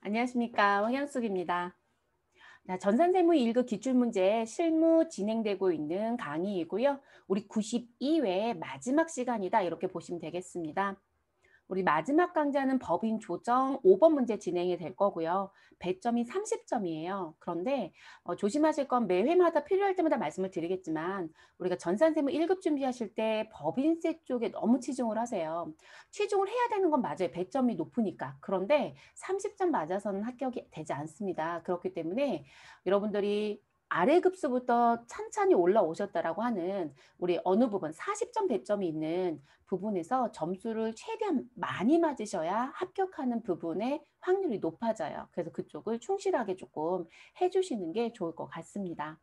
안녕하십니까. 황현숙입니다. 전산세무 1급 기출문제 실무 진행되고 있는 강의이고요. 우리 92회 마지막 시간이다 이렇게 보시면 되겠습니다. 우리 마지막 강좌는 법인 조정 5번 문제 진행이 될 거고요. 배점이 30점이에요. 그런데 조심하실 건 매 회마다 필요할 때마다 말씀을 드리겠지만 우리가 전산세무 1급 준비하실 때 법인세 쪽에 너무 치중을 하세요. 치중을 해야 되는 건 맞아요. 배점이 높으니까. 그런데 30점 맞아서는 합격이 되지 않습니다. 그렇기 때문에 여러분들이 아래 급수부터 찬찬히 올라오셨다라고 하는 우리 어느 부분 40점 배점이 있는 부분에서 점수를 최대한 많이 맞으셔야 합격하는 부분의 확률이 높아져요. 그래서 그쪽을 충실하게 조금 해주시는 게 좋을 것 같습니다.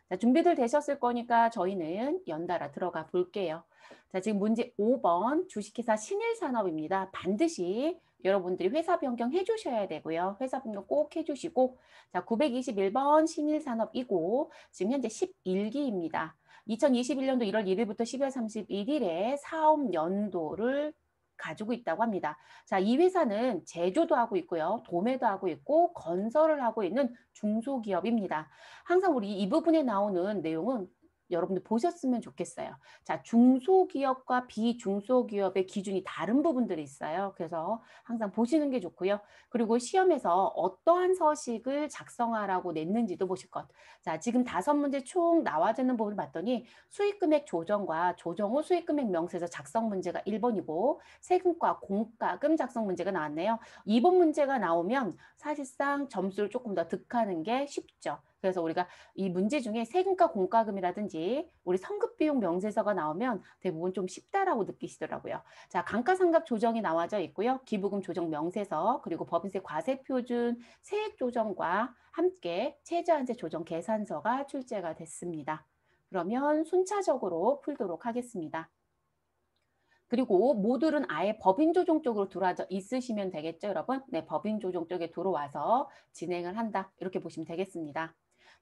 자, 준비들 되셨을 거니까 저희는 연달아 들어가 볼게요. 자, 지금 문제 5번 주식회사 신일산업입니다. 반드시 여러분들이 회사 변경 해주셔야 되고요. 회사 변경 꼭 해주시고, 자, 921번 신일산업이고, 지금 현재 11기입니다. 2021년도 1월 1일부터 12월 31일에 사업 연도를 가지고 있다고 합니다. 자, 이 회사는 제조도 하고 있고요. 도매도 하고 있고, 건설을 하고 있는 중소기업입니다. 항상 우리 이 부분에 나오는 내용은 여러분들 보셨으면 좋겠어요. 자, 중소기업과 비중소기업의 기준이 다른 부분들이 있어요. 그래서 항상 보시는 게 좋고요. 그리고 시험에서 어떠한 서식을 작성하라고 냈는지도 보실 것. 자, 지금 5문제 총 나와지는 부분을 봤더니 수익금액 조정과 조정 후 수익금액 명세서 작성 문제가 1번이고 세금과 공과금 작성 문제가 나왔네요. 2번 문제가 나오면 사실상 점수를 조금 더 득하는 게 쉽죠. 그래서 우리가 이 문제 중에 세금과 공과금이라든지 우리 성급비용 명세서가 나오면 대부분 좀 쉽다라고 느끼시더라고요. 자, 감가상각 조정이 나와져 있고요. 기부금 조정 명세서 그리고 법인세 과세표준 세액 조정과 함께 최저한제 조정 계산서가 출제가 됐습니다. 그러면 순차적으로 풀도록 하겠습니다. 그리고 모듈은 아예 법인조정 쪽으로 들어와져 있으시면 되겠죠, 여러분? 네, 법인조정 쪽에 들어와서 진행을 한다. 이렇게 보시면 되겠습니다.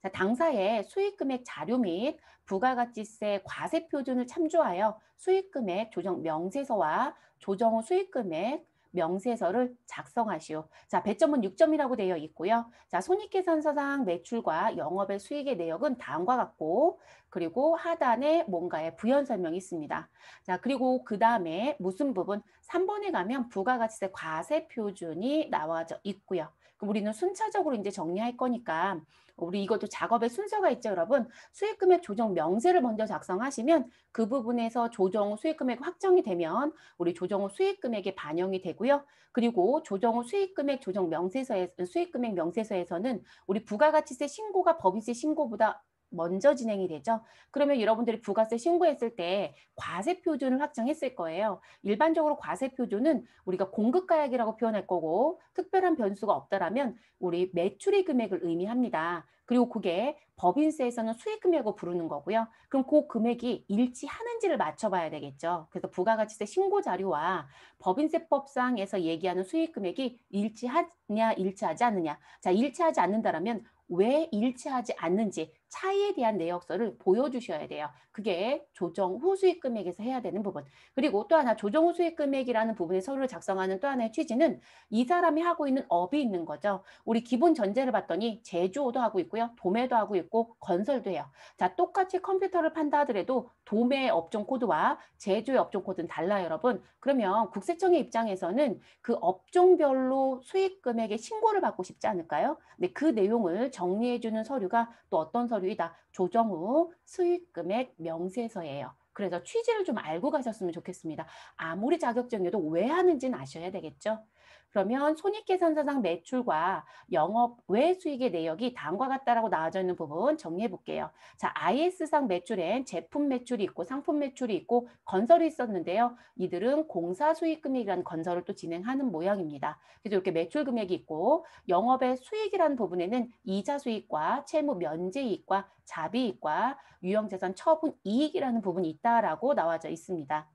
자, 당사의 수익금액 자료 및 부가가치세 과세표준을 참조하여 수익금액 조정 명세서와 조정 후 수익금액 명세서를 작성하시오. 자, 배점은 6점이라고 되어 있고요. 자, 손익계산서상 매출과 영업의 수익의 내역은 다음과 같고, 그리고 하단에 뭔가의 부연 설명이 있습니다. 자, 그리고 그 다음에 무슨 부분? 3번에 가면 부가가치세 과세 표준이 나와져 있고요. 그럼 우리는 순차적으로 이제 정리할 거니까 우리 이것도 작업의 순서가 있죠, 여러분. 수익금액 조정 명세를 먼저 작성하시면 그 부분에서 조정 후 수익금액 확정이 되면 우리 조정 후 수익금액에 반영이 되고요. 그리고 조정 후 수익금액 조정 명세서에 수익금액 명세서에서는 우리 부가가치세 신고가 법인세 신고보다 먼저 진행이 되죠. 그러면 여러분들이 부가세 신고했을 때 과세 표준을 확정했을 거예요. 일반적으로 과세 표준은 우리가 공급가액이라고 표현할 거고 특별한 변수가 없다라면 우리 매출의 금액을 의미합니다. 그리고 그게 법인세에서는 수익 금액으로 부르는 거고요. 그럼 그 금액이 일치하는지를 맞춰봐야 되겠죠. 그래서 부가가치세 신고 자료와 법인세법상에서 얘기하는 수익 금액이 일치하냐, 일치하지 않느냐. 자, 일치하지 않는다라면 왜 일치하지 않는지 차이에 대한 내역서를 보여주셔야 돼요. 그게 조정 후 수익 금액에서 해야 되는 부분. 그리고 또 하나 조정 후 수익 금액이라는 부분의 서류를 작성하는 또 하나의 취지는 이 사람이 하고 있는 업이 있는 거죠. 우리 기본 전제를 봤더니 제조도 하고 있고요. 도매도 하고 있고 건설도 해요. 자, 똑같이 컴퓨터를 판다 하더라도 도매 업종 코드와 제조의 업종 코드는 달라요, 여러분. 그러면 국세청의 입장에서는 그 업종별로 수익 금액의 신고를 받고 싶지 않을까요? 근데 그 내용을 정리해주는 서류가 또 어떤 서류이다. 조정 후 수익 금액 명세서예요. 그래서 취지를 좀 알고 가셨으면 좋겠습니다. 아무리 자격증이어도 왜 하는지는 아셔야 되겠죠. 그러면 손익계산서상 매출과 영업 외 수익의 내역이 다음과 같다라고 나와져 있는 부분 정리해 볼게요. 자, IS상 매출엔 제품 매출이 있고 상품 매출이 있고 건설이 있었는데요. 이들은 공사수익금액이라는 건설을 또 진행하는 모양입니다. 그래서 이렇게 매출 금액이 있고 영업의 수익이라는 부분에는 이자 수익과 채무 면제 이익과 자비이익과 유형자산 처분 이익이라는 부분이 있다라고 나와져 있습니다.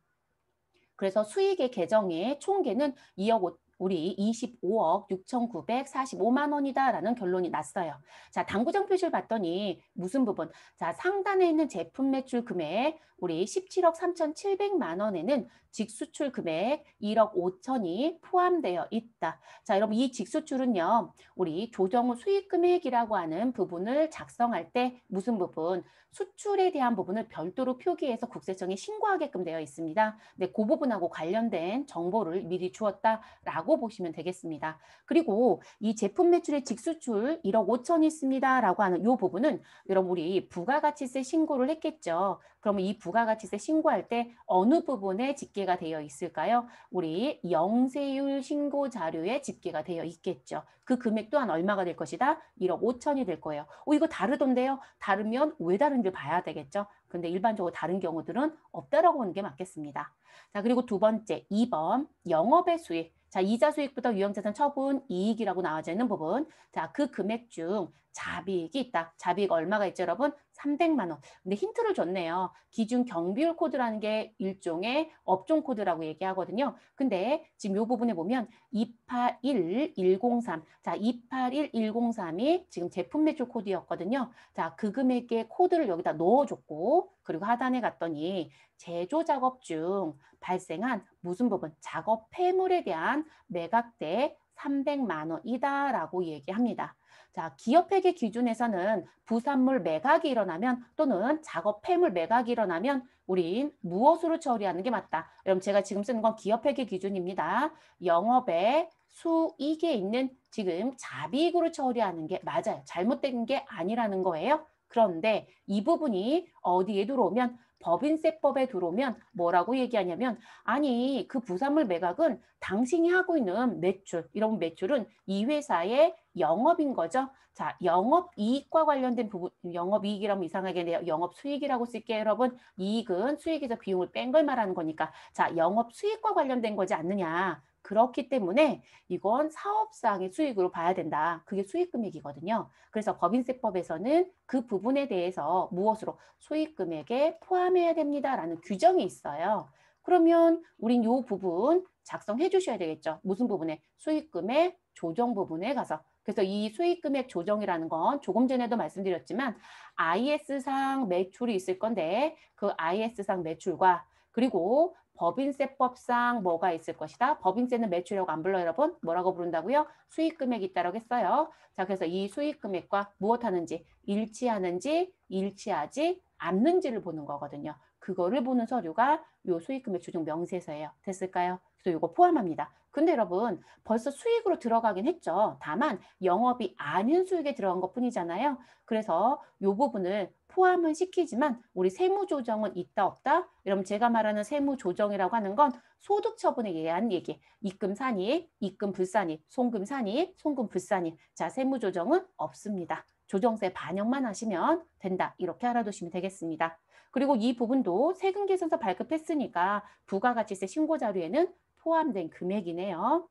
그래서 수익의 계정의 총계는 2억 우리 25억 6,945만 원이다라는 결론이 났어요. 자, 당구장 표시를 봤더니 무슨 부분? 자, 상단에 있는 제품 매출 금액 우리 17억 3,700만 원에는 직수출 금액 1억 5천이 포함되어 있다. 자, 여러분 이 직수출은요. 우리 조정 후 수익 금액이라고 하는 부분을 작성할 때 무슨 부분? 수출에 대한 부분을 별도로 표기해서 국세청에 신고하게끔 되어 있습니다. 네, 그 부분하고 관련된 정보를 미리 주었다라고 보시면 되겠습니다. 그리고 이 제품 매출의 직수출 1억 5천이 있습니다라고 하는 이 부분은 여러분 우리 부가가치세 신고를 했겠죠. 그러면 이 부가가치세 신고할 때 어느 부분에 집계가 되어 있을까요? 우리 영세율 신고 자료에 집계가 되어 있겠죠. 그 금액 또한 얼마가 될 것이다? 1억 5천이 될 거예요. 이거 다르던데요? 다르면 왜 다른지 봐야 되겠죠. 근데 일반적으로 다른 경우들은 없다라고 보는 게 맞겠습니다. 자, 그리고 두 번째, 2번 영업의 수익. 자, 이자 수익부터 유형자산 처분 이익이라고 나와져 있는 부분. 자, 그 금액 중 자비익이 있다. 자비익 얼마가 있죠, 여러분? 300만 원. 근데 힌트를 줬네요. 기준 경비율 코드라는 게 일종의 업종 코드라고 얘기하거든요. 근데 지금 이 부분에 보면 281103. 자, 281103이 지금 제품 매출 코드였거든요. 자, 그 금액의 코드를 여기다 넣어줬고, 그리고 하단에 갔더니 제조 작업 중 발생한 무슨 부분? 작업 폐물에 대한 매각대 300만 원이다라고 얘기합니다. 자, 기업회계 기준에서는 부산물 매각이 일어나면 또는 작업 폐물 매각이 일어나면 우린 무엇으로 처리하는 게 맞다. 여러분 제가 지금 쓰는 건 기업회계 기준입니다. 영업의 수익에 있는 지금 자비익으로 처리하는 게 맞아요. 잘못된 게 아니라는 거예요. 그런데 이 부분이 어디에 들어오면 법인세법에 들어오면 뭐라고 얘기하냐면 아니 그 부산물 매각은 당신이 하고 있는 매출 이런 매출은 이 회사의 영업인 거죠. 자, 영업이익과 관련된 부분 영업이익이라면 이상하겠네요. 영업수익이라고 쓸게요. 여러분 이익은 수익에서 비용을 뺀 걸 말하는 거니까 자 영업수익과 관련된 거지 않느냐. 그렇기 때문에 이건 사업상의 수익으로 봐야 된다. 그게 수익금액이거든요. 그래서 법인세법에서는 그 부분에 대해서 무엇으로 수익금액에 포함해야 됩니다라는 규정이 있어요. 그러면 우린 이 부분 작성해 주셔야 되겠죠. 무슨 부분에? 수익금액 조정 부분에 가서. 그래서 이 수익금액 조정이라는 건 조금 전에도 말씀드렸지만 IS상 매출이 있을 건데 그 IS상 매출과 그리고 법인세법상 뭐가 있을 것이다. 법인세는 매출이라고 안 불러요, 여러분. 뭐라고 부른다고요? 수익금액이 있다라고 했어요. 자, 그래서 이 수익금액과 무엇 하는지 일치하는지 일치하지 않는지를 보는 거거든요. 그거를 보는 서류가 요 수익금액 조정 명세서예요. 됐을까요? 그래서 이거 포함합니다. 근데 여러분 벌써 수익으로 들어가긴 했죠. 다만 영업이 아닌 수익에 들어간 것 뿐이잖아요. 그래서 요 부분을 포함은 시키지만 우리 세무조정은 있다 없다? 여러분 제가 말하는 세무조정이라고 하는 건 소득처분에 의한 얘기. 입금 산입, 입금 불산입, 송금 산입, 송금 불산입. 자, 세무조정은 없습니다. 조정세 반영만 하시면 된다. 이렇게 알아두시면 되겠습니다. 그리고 이 부분도 세금계산서 발급했으니까 부가가치세 신고자료에는 포함된 금액이네요.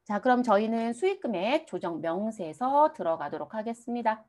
자, 그럼 저희는 수익금액 조정 명세서 들어가도록 하겠습니다.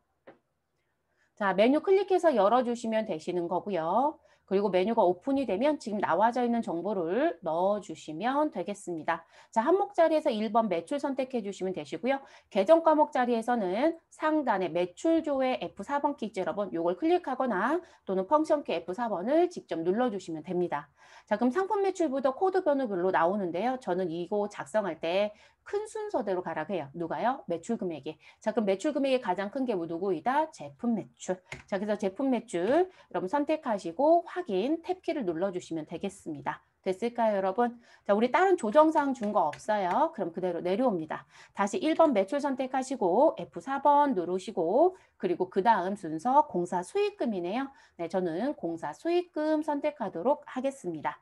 자, 메뉴 클릭해서 열어주시면 되시는 거고요. 그리고 메뉴가 오픈이 되면 지금 나와져 있는 정보를 넣어주시면 되겠습니다. 자, 항목 자리에서 1번 매출 선택해 주시면 되시고요. 계정 과목 자리에서는 상단에 매출조회 F4번 키 있죠, 여러분. 요걸 클릭하거나 또는 펑션 키 F4번을 직접 눌러주시면 됩니다. 자, 그럼 상품 매출부터 코드 번호별로 나오는데요. 저는 이거 작성할 때 큰 순서대로 가라고 해요. 누가요? 매출 금액이. 자, 그럼 매출 금액이 가장 큰 게 누구이다? 제품 매출. 자, 그래서 제품 매출 여러분 선택하시고 확인 탭키를 눌러주시면 되겠습니다. 됐을까요, 여러분? 자, 우리 다른 조정사항 준 거 없어요. 그럼 그대로 내려옵니다. 다시 1번 매출 선택하시고 F4번 누르시고 그리고 그 다음 순서 공사 수익금이네요. 네, 저는 공사 수익금 선택하도록 하겠습니다.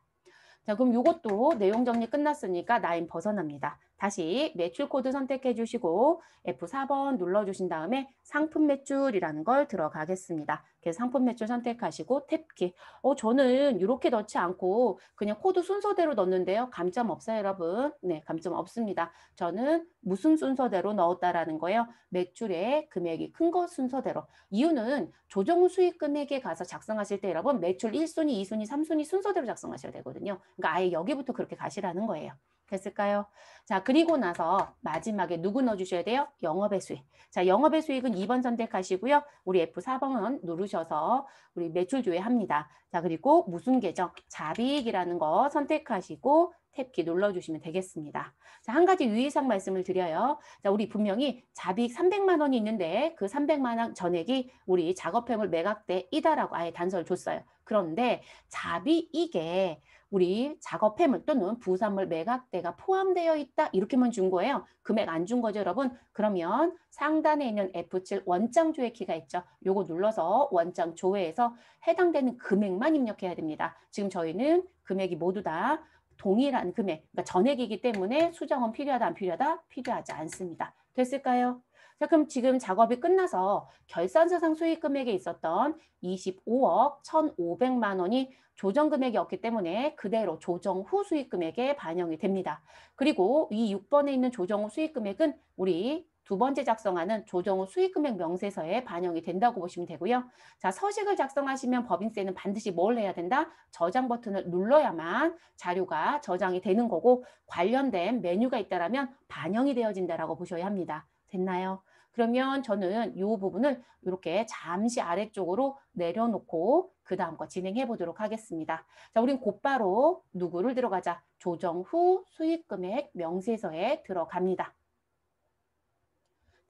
자, 그럼 이것도 내용 정리 끝났으니까 라인 벗어납니다. 다시 매출 코드 선택해 주시고 F4번 눌러주신 다음에 상품 매출이라는 걸 들어가겠습니다. 그래서 상품 매출 선택하시고 탭키. 저는 이렇게 넣지 않고 그냥 코드 순서대로 넣는데요. 감점 없어요, 여러분. 네, 감점 없습니다. 저는 무슨 순서대로 넣었다라는 거예요. 매출의 금액이 큰 거 순서대로. 이유는 조정 후 수익 금액에 가서 작성하실 때 여러분 매출 1순위, 2순위, 3순위 순서대로 작성하셔야 되거든요. 그러니까 아예 여기부터 그렇게 가시라는 거예요. 됐을까요? 자, 그리고 나서 마지막에 누구 넣어주셔야 돼요? 영업의 수익. 자, 영업의 수익은 2번 선택하시고요. 우리 F4번 누르셔서 우리 매출 조회합니다. 자, 그리고 무슨 계정? 잡이익이라는 거 선택하시고 탭키 눌러주시면 되겠습니다. 자, 한 가지 유의사항 말씀을 드려요. 자, 우리 분명히 잡이익 300만 원이 있는데 그 300만 원 전액이 우리 작업행물 매각대 이다라고 아예 단서를 줬어요. 그런데 잡이익에 우리 작업해물 또는 부산물 매각대가 포함되어 있다 이렇게만 준 거예요. 금액 안 준 거죠, 여러분? 그러면 상단에 있는 F7 원장 조회 키가 있죠. 요거 눌러서 원장 조회에서 해당되는 금액만 입력해야 됩니다. 지금 저희는 금액이 모두 다 동일한 금액, 그러니까 전액이기 때문에 수정은 필요하다, 안 필요하다? 필요하지 않습니다. 됐을까요? 자, 그럼 지금 작업이 끝나서 결산서상 수익 금액에 있었던 25억 1,500만 원이 조정 금액이 없기 때문에 그대로 조정 후 수익 금액에 반영이 됩니다. 그리고 이 6번에 있는 조정 후 수익 금액은 우리 두 번째 작성하는 조정 후 수익 금액 명세서에 반영이 된다고 보시면 되고요. 자, 서식을 작성하시면 법인세는 반드시 뭘 해야 된다? 저장 버튼을 눌러야만 자료가 저장이 되는 거고 관련된 메뉴가 있다라면 반영이 되어진다라고 보셔야 합니다. 됐나요? 그러면 저는 이 부분을 이렇게 잠시 아래쪽으로 내려놓고 그 다음 거 진행해 보도록 하겠습니다. 자, 우린 곧바로 누구를 들어가자? 조정 후 수익금액 명세서에 들어갑니다.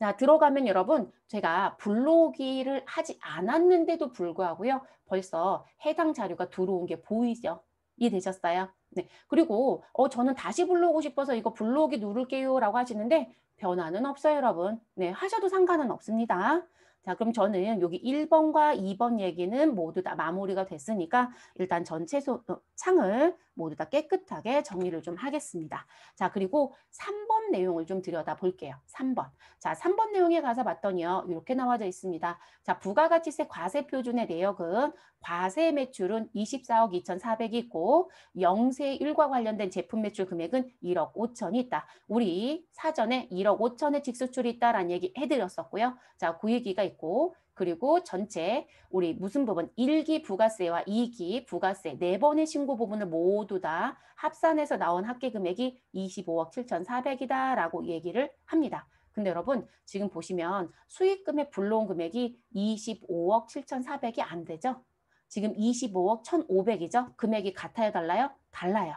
자, 들어가면 여러분 제가 불러오기를 하지 않았는데도 불구하고요. 벌써 해당 자료가 들어온 게 보이죠? 이해되셨어요? 네. 그리고 저는 다시 불러오고 싶어서 이거 불러오기 누를게요 라고 하시는데 변화는 없어요, 여러분. 네, 하셔도 상관은 없습니다. 자, 그럼 저는 여기 1번과 2번 얘기는 모두 다 마무리가 됐으니까 일단 전체 창을 모두 다 깨끗하게 정리를 좀 하겠습니다. 자, 그리고 3번 내용을 좀 들여다 볼게요. 3번. 자, 3번 내용에 가서 봤더니요. 이렇게 나와져 있습니다. 자, 부가가치세 과세 표준의 내역은 과세 매출은 24억 2,400이 있고 영세 1과 관련된 제품 매출 금액은 1억 5천이 있다. 우리 사전에 1억 5천의 직수출이 있다라는 얘기 해드렸었고요. 자, 그 얘기가 있고 그리고 전체 우리 무슨 부분 1기 부가세와 2기 부가세 4번의 신고 부분을 모두 다 합산해서 나온 합계 금액이 25억 7,400이다 라고 얘기를 합니다. 근데 여러분 지금 보시면 수익금액 불러온 금액이 25억 7,400이 안 되죠? 지금 25억 1,500이죠? 금액이 같아요, 달라요? 달라요.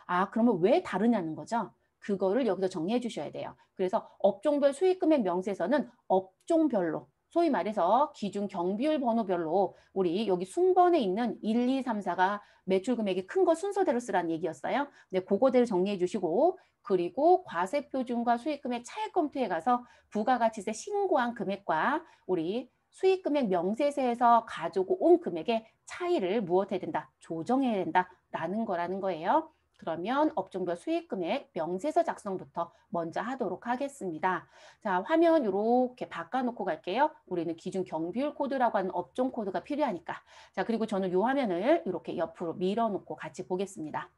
아, 그러면 왜 다르냐는 거죠? 그거를 여기서 정리해 주셔야 돼요. 그래서 업종별 수익금액 명세서는 업종별로 소위 말해서 기준 경비율 번호별로 우리 여기 순번에 있는 1, 2, 3, 4가 매출 금액이 큰 거 순서대로 쓰라는 얘기였어요. 네, 그거대로 정리해 주시고 그리고 과세표준과 수익금액 차액 검토에 가서 부가가치세 신고한 금액과 우리 수익금액 명세서에서 가지고 온 금액의 차이를 무엇해야 된다? 조정해야 된다라는 거라는 거예요. 그러면 업종별 수익금액 명세서 작성부터 먼저 하도록 하겠습니다. 자, 화면 이렇게 바꿔놓고 갈게요. 우리는 기준 경비율 코드라고 하는 업종 코드가 필요하니까. 자, 그리고 저는 이 화면을 이렇게 옆으로 밀어놓고 같이 보겠습니다.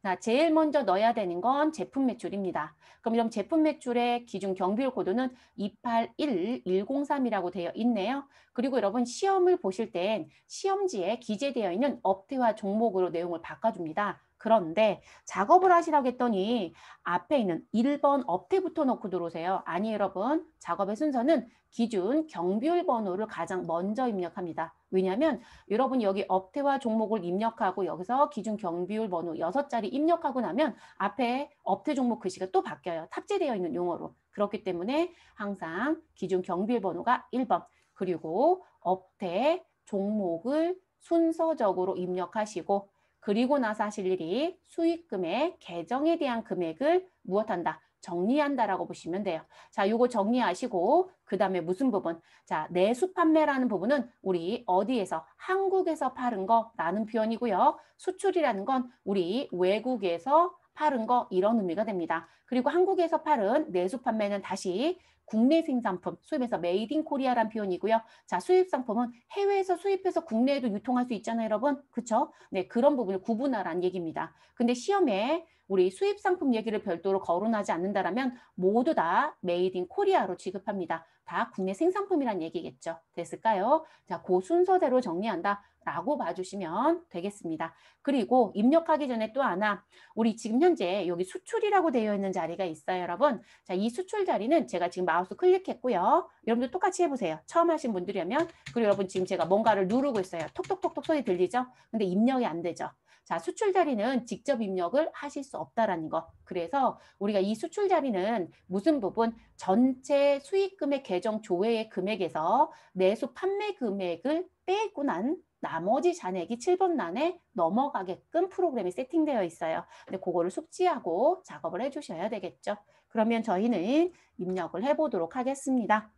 자, 제일 먼저 넣어야 되는 건 제품 매출입니다. 그럼 이런 제품 매출의 기준 경비율 코드는 281103이라고 되어 있네요. 그리고 여러분 시험을 보실 땐 시험지에 기재되어 있는 업태와 종목으로 내용을 바꿔줍니다. 그런데 작업을 하시라고 했더니 앞에 있는 1번 업태부터 넣고 들어오세요. 아니 여러분 작업의 순서는 기준 경비율 번호를 가장 먼저 입력합니다. 왜냐하면 여러분이 여기 업태와 종목을 입력하고 여기서 기준 경비율 번호 6자리 입력하고 나면 앞에 업태 종목 글씨가 또 바뀌어요. 탑재되어 있는 용어로. 그렇기 때문에 항상 기준 경비율 번호가 1번 그리고 업태 종목을 순서적으로 입력하시고 그리고 나서 하실 일이 수익금액 계정에 대한 금액을 무엇한다? 정리한다라고 보시면 돼요. 자, 요거 정리하시고 그 다음에 무슨 부분? 자, 내수 판매라는 부분은 우리 어디에서? 한국에서 파는 거라는 표현이고요. 수출이라는 건 우리 외국에서 파는 거 이런 의미가 됩니다. 그리고 한국에서 파는 내수 판매는 다시 국내 생산품, 수입해서 메이드 인 코리아란 표현이고요. 자, 수입 상품은 해외에서 수입해서 국내에도 유통할 수 있잖아요, 여러분. 그렇죠? 네, 그런 부분을 구분하라는 얘기입니다. 근데 시험에 우리 수입 상품 얘기를 별도로 거론하지 않는다라면 모두 다 메이드 인 코리아로 취급합니다. 다 국내 생산품이란 얘기겠죠. 됐을까요? 자, 그 순서대로 정리한다. 라고 봐주시면 되겠습니다. 그리고 입력하기 전에 또 하나, 우리 지금 현재 여기 수출이라고 되어 있는 자리가 있어요, 여러분. 자, 이 수출 자리는 제가 지금 마우스 클릭했고요. 여러분들 똑같이 해보세요. 처음 하신 분들이라면. 그리고 여러분 지금 제가 뭔가를 누르고 있어요. 톡톡톡톡 소리 들리죠? 근데 입력이 안 되죠. 자, 수출 자리는 직접 입력을 하실 수 없다라는 거. 그래서 우리가 이 수출 자리는 무슨 부분? 전체 수익금액 계정 조회의 금액에서 내수 판매 금액을 빼고 난 나머지 잔액이 7번 란에 넘어가게끔 프로그램이 세팅되어 있어요. 근데 그거를 숙지하고 작업을 해주셔야 되겠죠. 그러면 저희는 입력을 해보도록 하겠습니다.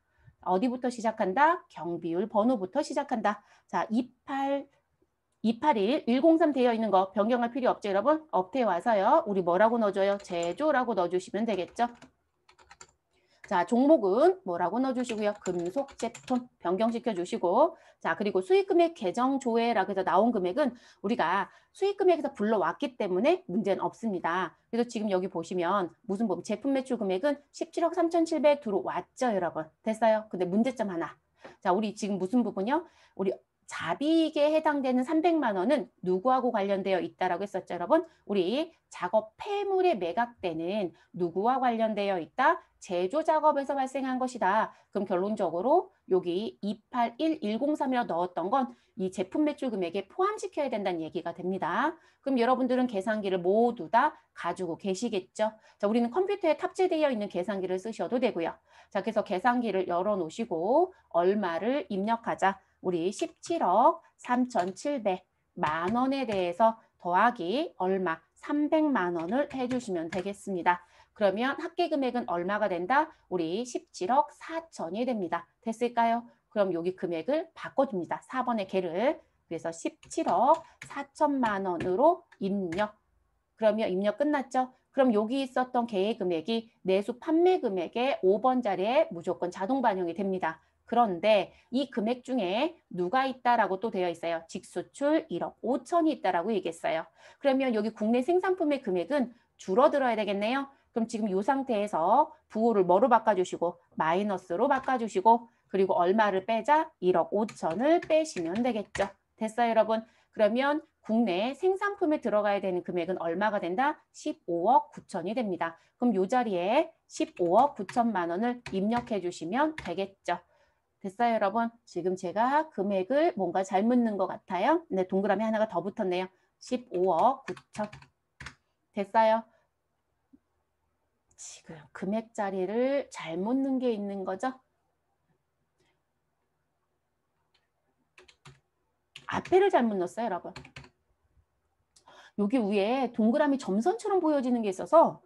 어디부터 시작한다? 경비율 번호부터 시작한다. 자, 281, 103 되어 있는 거 변경할 필요 없죠, 여러분? 업태에 와서요. 우리 뭐라고 넣어줘요? 제조라고 넣어주시면 되겠죠. 자, 종목은 뭐라고 넣어주시고요. 금속 제품 변경시켜 주시고, 자, 그리고 수익금액 계정 조회라고 해서 나온 금액은 우리가 수익금액에서 불러왔기 때문에 문제는 없습니다. 그래서 지금 여기 보시면 무슨 부분? 제품 매출 금액은 17억 3,700 들어왔죠, 여러분. 됐어요? 근데 문제점 하나. 자, 우리 지금 무슨 부분이요? 우리 자비익에 해당되는 300만 원은 누구하고 관련되어 있다라고 했었죠, 여러분? 우리 작업 폐물의 매각대는 누구와 관련되어 있다? 제조 작업에서 발생한 것이다. 그럼 결론적으로 여기 281103이라고 넣었던 건 이 제품 매출 금액에 포함시켜야 된다는 얘기가 됩니다. 그럼 여러분들은 계산기를 모두 다 가지고 계시겠죠? 자, 우리는 컴퓨터에 탑재되어 있는 계산기를 쓰셔도 되고요. 자, 그래서 계산기를 열어 놓으시고 얼마를 입력하자. 우리 17억 3,700만 원에 대해서 더하기 얼마 300만 원을 해주시면 되겠습니다. 그러면 합계 금액은 얼마가 된다? 우리 17억 4천이 됩니다. 됐을까요? 그럼 여기 금액을 바꿔줍니다. 4번의 개를. 그래서 17억 4천만 원으로 입력. 그러면 입력 끝났죠? 그럼 여기 있었던 계획 금액이 내수 판매 금액의 5번 자리에 무조건 자동 반영이 됩니다. 그런데 이 금액 중에 누가 있다라고 또 되어 있어요. 직수출 1억 5천이 있다라고 얘기했어요. 그러면 여기 국내 생산품의 금액은 줄어들어야 되겠네요. 그럼 지금 이 상태에서 부호를 뭐로 바꿔주시고 마이너스로 바꿔주시고 그리고 얼마를 빼자? 1억 5천을 빼시면 되겠죠. 됐어요, 여러분? 그러면 국내 생산품에 들어가야 되는 금액은 얼마가 된다? 15억 9천이 됩니다. 그럼 이 자리에 15억 9천만 원을 입력해 주시면 되겠죠. 됐어요, 여러분? 지금 제가 금액을 뭔가 잘못 넣은 것 같아요. 네, 동그라미 하나가 더 붙었네요. 15억 9천. 됐어요? 지금 금액 자리를 잘못 넣은 게 있는 거죠? 앞에를 잘못 넣었어요, 여러분. 여기 위에 동그라미 점선처럼 보여지는 게 있어서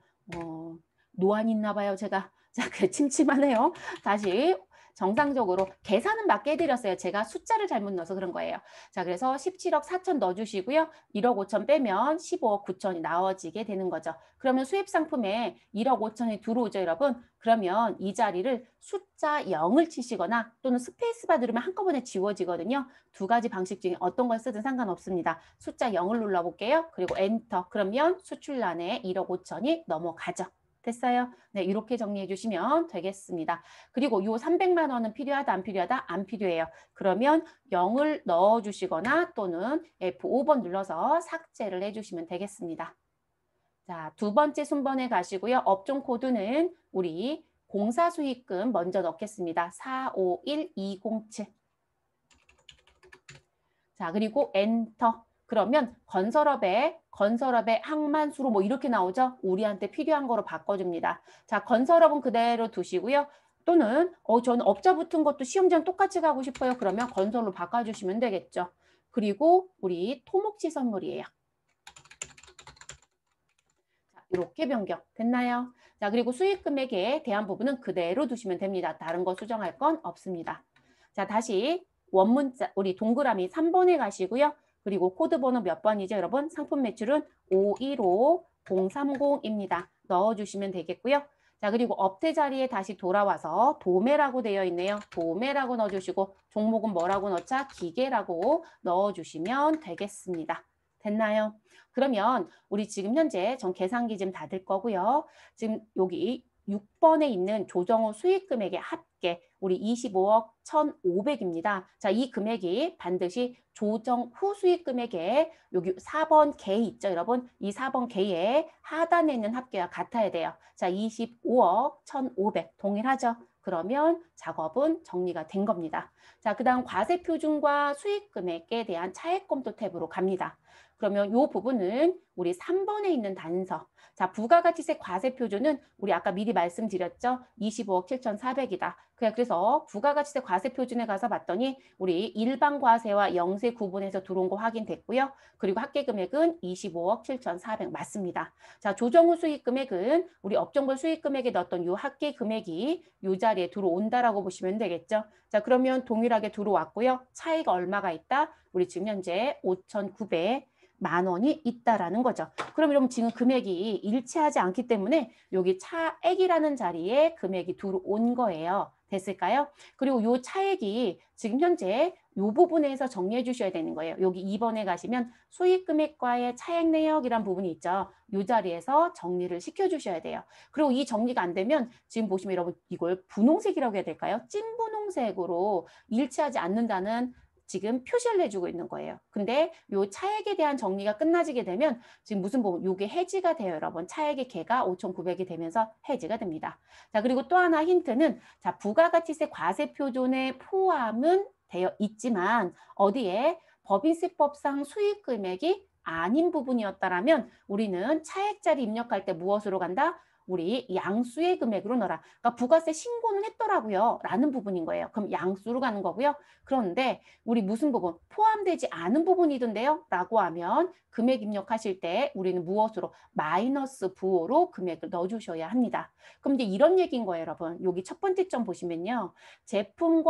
노안이 있나 봐요, 제가. 자, 그 침침하네요. 다시 정상적으로 계산은 맞게 해드렸어요. 제가 숫자를 잘못 넣어서 그런 거예요. 자, 그래서 17억 4천 넣어주시고요. 1억 5천 빼면 15억 9천이 나와지게 되는 거죠. 그러면 수입 상품에 1억 5천이 들어오죠, 여러분. 그러면 이 자리를 숫자 0을 치시거나 또는 스페이스바 누르면 한꺼번에 지워지거든요. 두 가지 방식 중에 어떤 걸 쓰든 상관없습니다. 숫자 0을 눌러볼게요. 그리고 엔터. 그러면 수출란에 1억 5천이 넘어가죠. 됐어요? 네, 이렇게 정리해 주시면 되겠습니다. 그리고 요 300만 원은 필요하다, 안 필요하다? 안 필요해요. 그러면 0을 넣어 주시거나 또는 F5번 눌러서 삭제를 해 주시면 되겠습니다. 자, 두 번째 순번에 가시고요. 업종 코드는 우리 공사 수익금 먼저 넣겠습니다. 451207. 자, 그리고 엔터. 그러면 건설업의 항만수로 뭐 이렇게 나오죠? 우리한테 필요한 거로 바꿔줍니다. 자, 건설업은 그대로 두시고요. 또는 저는 업자 붙은 것도 시험장 똑같이 가고 싶어요. 그러면 건설로 바꿔주시면 되겠죠. 그리고 우리 토목지 선물이에요. 자, 이렇게 변경 됐나요? 자, 그리고 수익 금액에 대한 부분은 그대로 두시면 됩니다. 다른 거 수정할 건 없습니다. 자, 다시 원문자 우리 동그라미 3번에 가시고요. 그리고 코드 번호 몇 번이죠, 여러분? 상품 매출은 515030입니다. 넣어주시면 되겠고요. 자, 그리고 업태 자리에 다시 돌아와서 도매라고 되어 있네요. 도매라고 넣어주시고 종목은 뭐라고 넣자? 기계라고 넣어주시면 되겠습니다. 됐나요? 그러면 우리 지금 현재 전 계산기 좀 닫을 거고요. 지금 여기 6번에 있는 조정후 수익 금액의 합계 우리 25억 1,500입니다. 자, 이 금액이 반드시 조정 후 수익 금액의 여기 4번 개 있죠, 여러분? 이 4번 개의 하단에 있는 합계와 같아야 돼요. 자, 25억 1,500 동일하죠? 그러면 작업은 정리가 된 겁니다. 자, 그다음 과세 표준과 수익 금액에 대한 차액 검토 탭으로 갑니다. 그러면 이 부분은 우리 3번에 있는 단서. 자, 부가가치세 과세 표준은 우리 아까 미리 말씀드렸죠? 25억 7,400이다. 그래서 부가가치세 과세 표준에 가서 봤더니 우리 일반 과세와 영세 구분해서 들어온 거 확인됐고요. 그리고 합계 금액은 25억 7,400 맞습니다. 자, 조정 후 수익 금액은 우리 업종별 수익 금액에 넣었던 이 합계 금액이 이 자리에 들어온다라고 보시면 되겠죠. 자, 그러면 동일하게 들어왔고요. 차이가 얼마가 있다? 우리 지금 현재 5,900만 원이 있다라는 거죠. 그럼 여러분 지금 금액이 일치하지 않기 때문에 여기 차액이라는 자리에 금액이 들어온 거예요. 됐을까요? 그리고 요 차액이 지금 현재 요 부분에서 정리해 주셔야 되는 거예요. 여기 2번에 가시면 수익금액과의 차액 내역이란 부분이 있죠. 요 자리에서 정리를 시켜 주셔야 돼요. 그리고 이 정리가 안 되면 지금 보시면 여러분 이걸 분홍색이라고 해야 될까요? 찐 분홍색으로 일치하지 않는다는 지금 표시를 해주고 있는 거예요. 근데 요 차액에 대한 정리가 끝나지게 되면 지금 무슨 부분? 요게 해지가 돼요, 여러분. 차액의 개가 5,900이 되면서 해지가 됩니다. 자, 그리고 또 하나 힌트는 자, 부가가치세 과세 표준에 포함은 되어 있지만 어디에 법인세법상 수익 금액이 아닌 부분이었다라면 우리는 차액자리 입력할 때 무엇으로 간다? 우리 양수의 금액으로 넣어라. 그러니까 부가세 신고는 했더라고요. 라는 부분인 거예요. 그럼 양수로 가는 거고요. 그런데 우리 무슨 부분? 포함되지 않은 부분이던데요? 라고 하면 금액 입력하실 때 우리는 무엇으로? 마이너스 부호로 금액을 넣어주셔야 합니다. 그럼 이제 이런 얘기인 거예요, 여러분. 여기 첫 번째 점 보시면요. 제품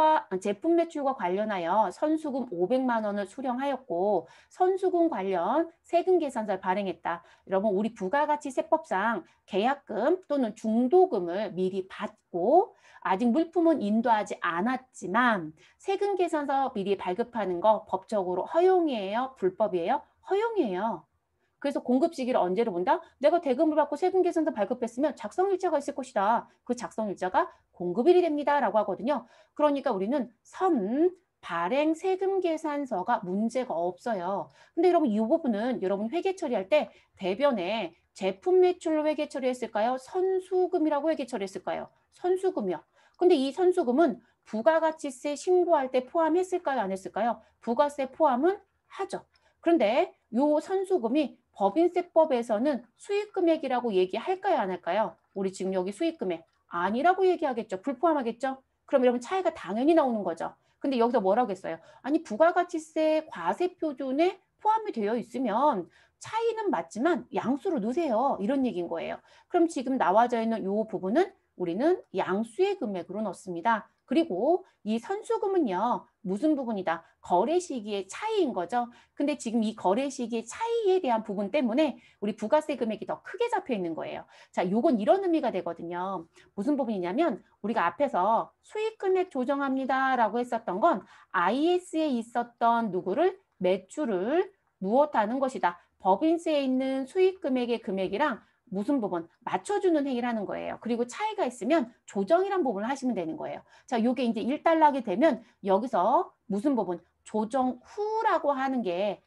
매출과 관련하여 선수금 500만 원을 수령하였고 선수금 관련 세금 계산서를 발행했다. 여러분 우리 부가가치세법상 계약금 또는 중도금을 미리 받고 아직 물품은 인도하지 않았지만 세금 계산서 미리 발급하는 거 법적으로 허용이에요? 불법이에요? 허용이에요. 그래서 공급 시기를 언제로 본다? 내가 대금을 받고 세금 계산서 발급했으면 작성일자가 있을 것이다. 그 작성일자가 공급일이 됩니다. 라고 하거든요. 그러니까 우리는 발행 세금 계산서가 문제가 없어요. 근데 여러분 이 부분은 여러분 회계 처리할 때 대변에 제품 매출로 회계 처리했을까요? 선수금이라고 회계 처리했을까요? 선수금이요. 근데 이 선수금은 부가가치세 신고할 때 포함했을까요? 안 했을까요? 부가세 포함은 하죠. 그런데 요 선수금이 법인세법에서는 수익금액이라고 얘기할까요? 안 할까요? 우리 지금 여기 수익금액 아니라고 얘기하겠죠. 불포함하겠죠? 그럼 여러분 차이가 당연히 나오는 거죠. 근데 여기서 뭐라고 했어요? 아니 부가가치세 과세 표준에 포함이 되어 있으면 차이는 맞지만 양수로 넣으세요. 이런 얘기인 거예요. 그럼 지금 나와져 있는 이 부분은 우리는 양수의 금액으로 넣습니다. 그리고 이 선수금은요. 무슨 부분이다? 거래 시기의 차이인 거죠. 근데 지금 이 거래 시기의 차이에 대한 부분 때문에 우리 부가세 금액이 더 크게 잡혀 있는 거예요. 자, 요건 이런 의미가 되거든요. 무슨 부분이냐면 우리가 앞에서 수익 금액 조정합니다라고 했었던 건 IS에 있었던 누구를 매출을 무엇하는 것이다. 법인세에 있는 수익 금액의 금액이랑 무슨 부분 맞춰주는 행위를 하는 거예요. 그리고 차이가 있으면 조정이란 부분을 하시면 되는 거예요. 자, 요게 이제 일단락이 되면 여기서 무슨 부분 조정 후라고 하는 게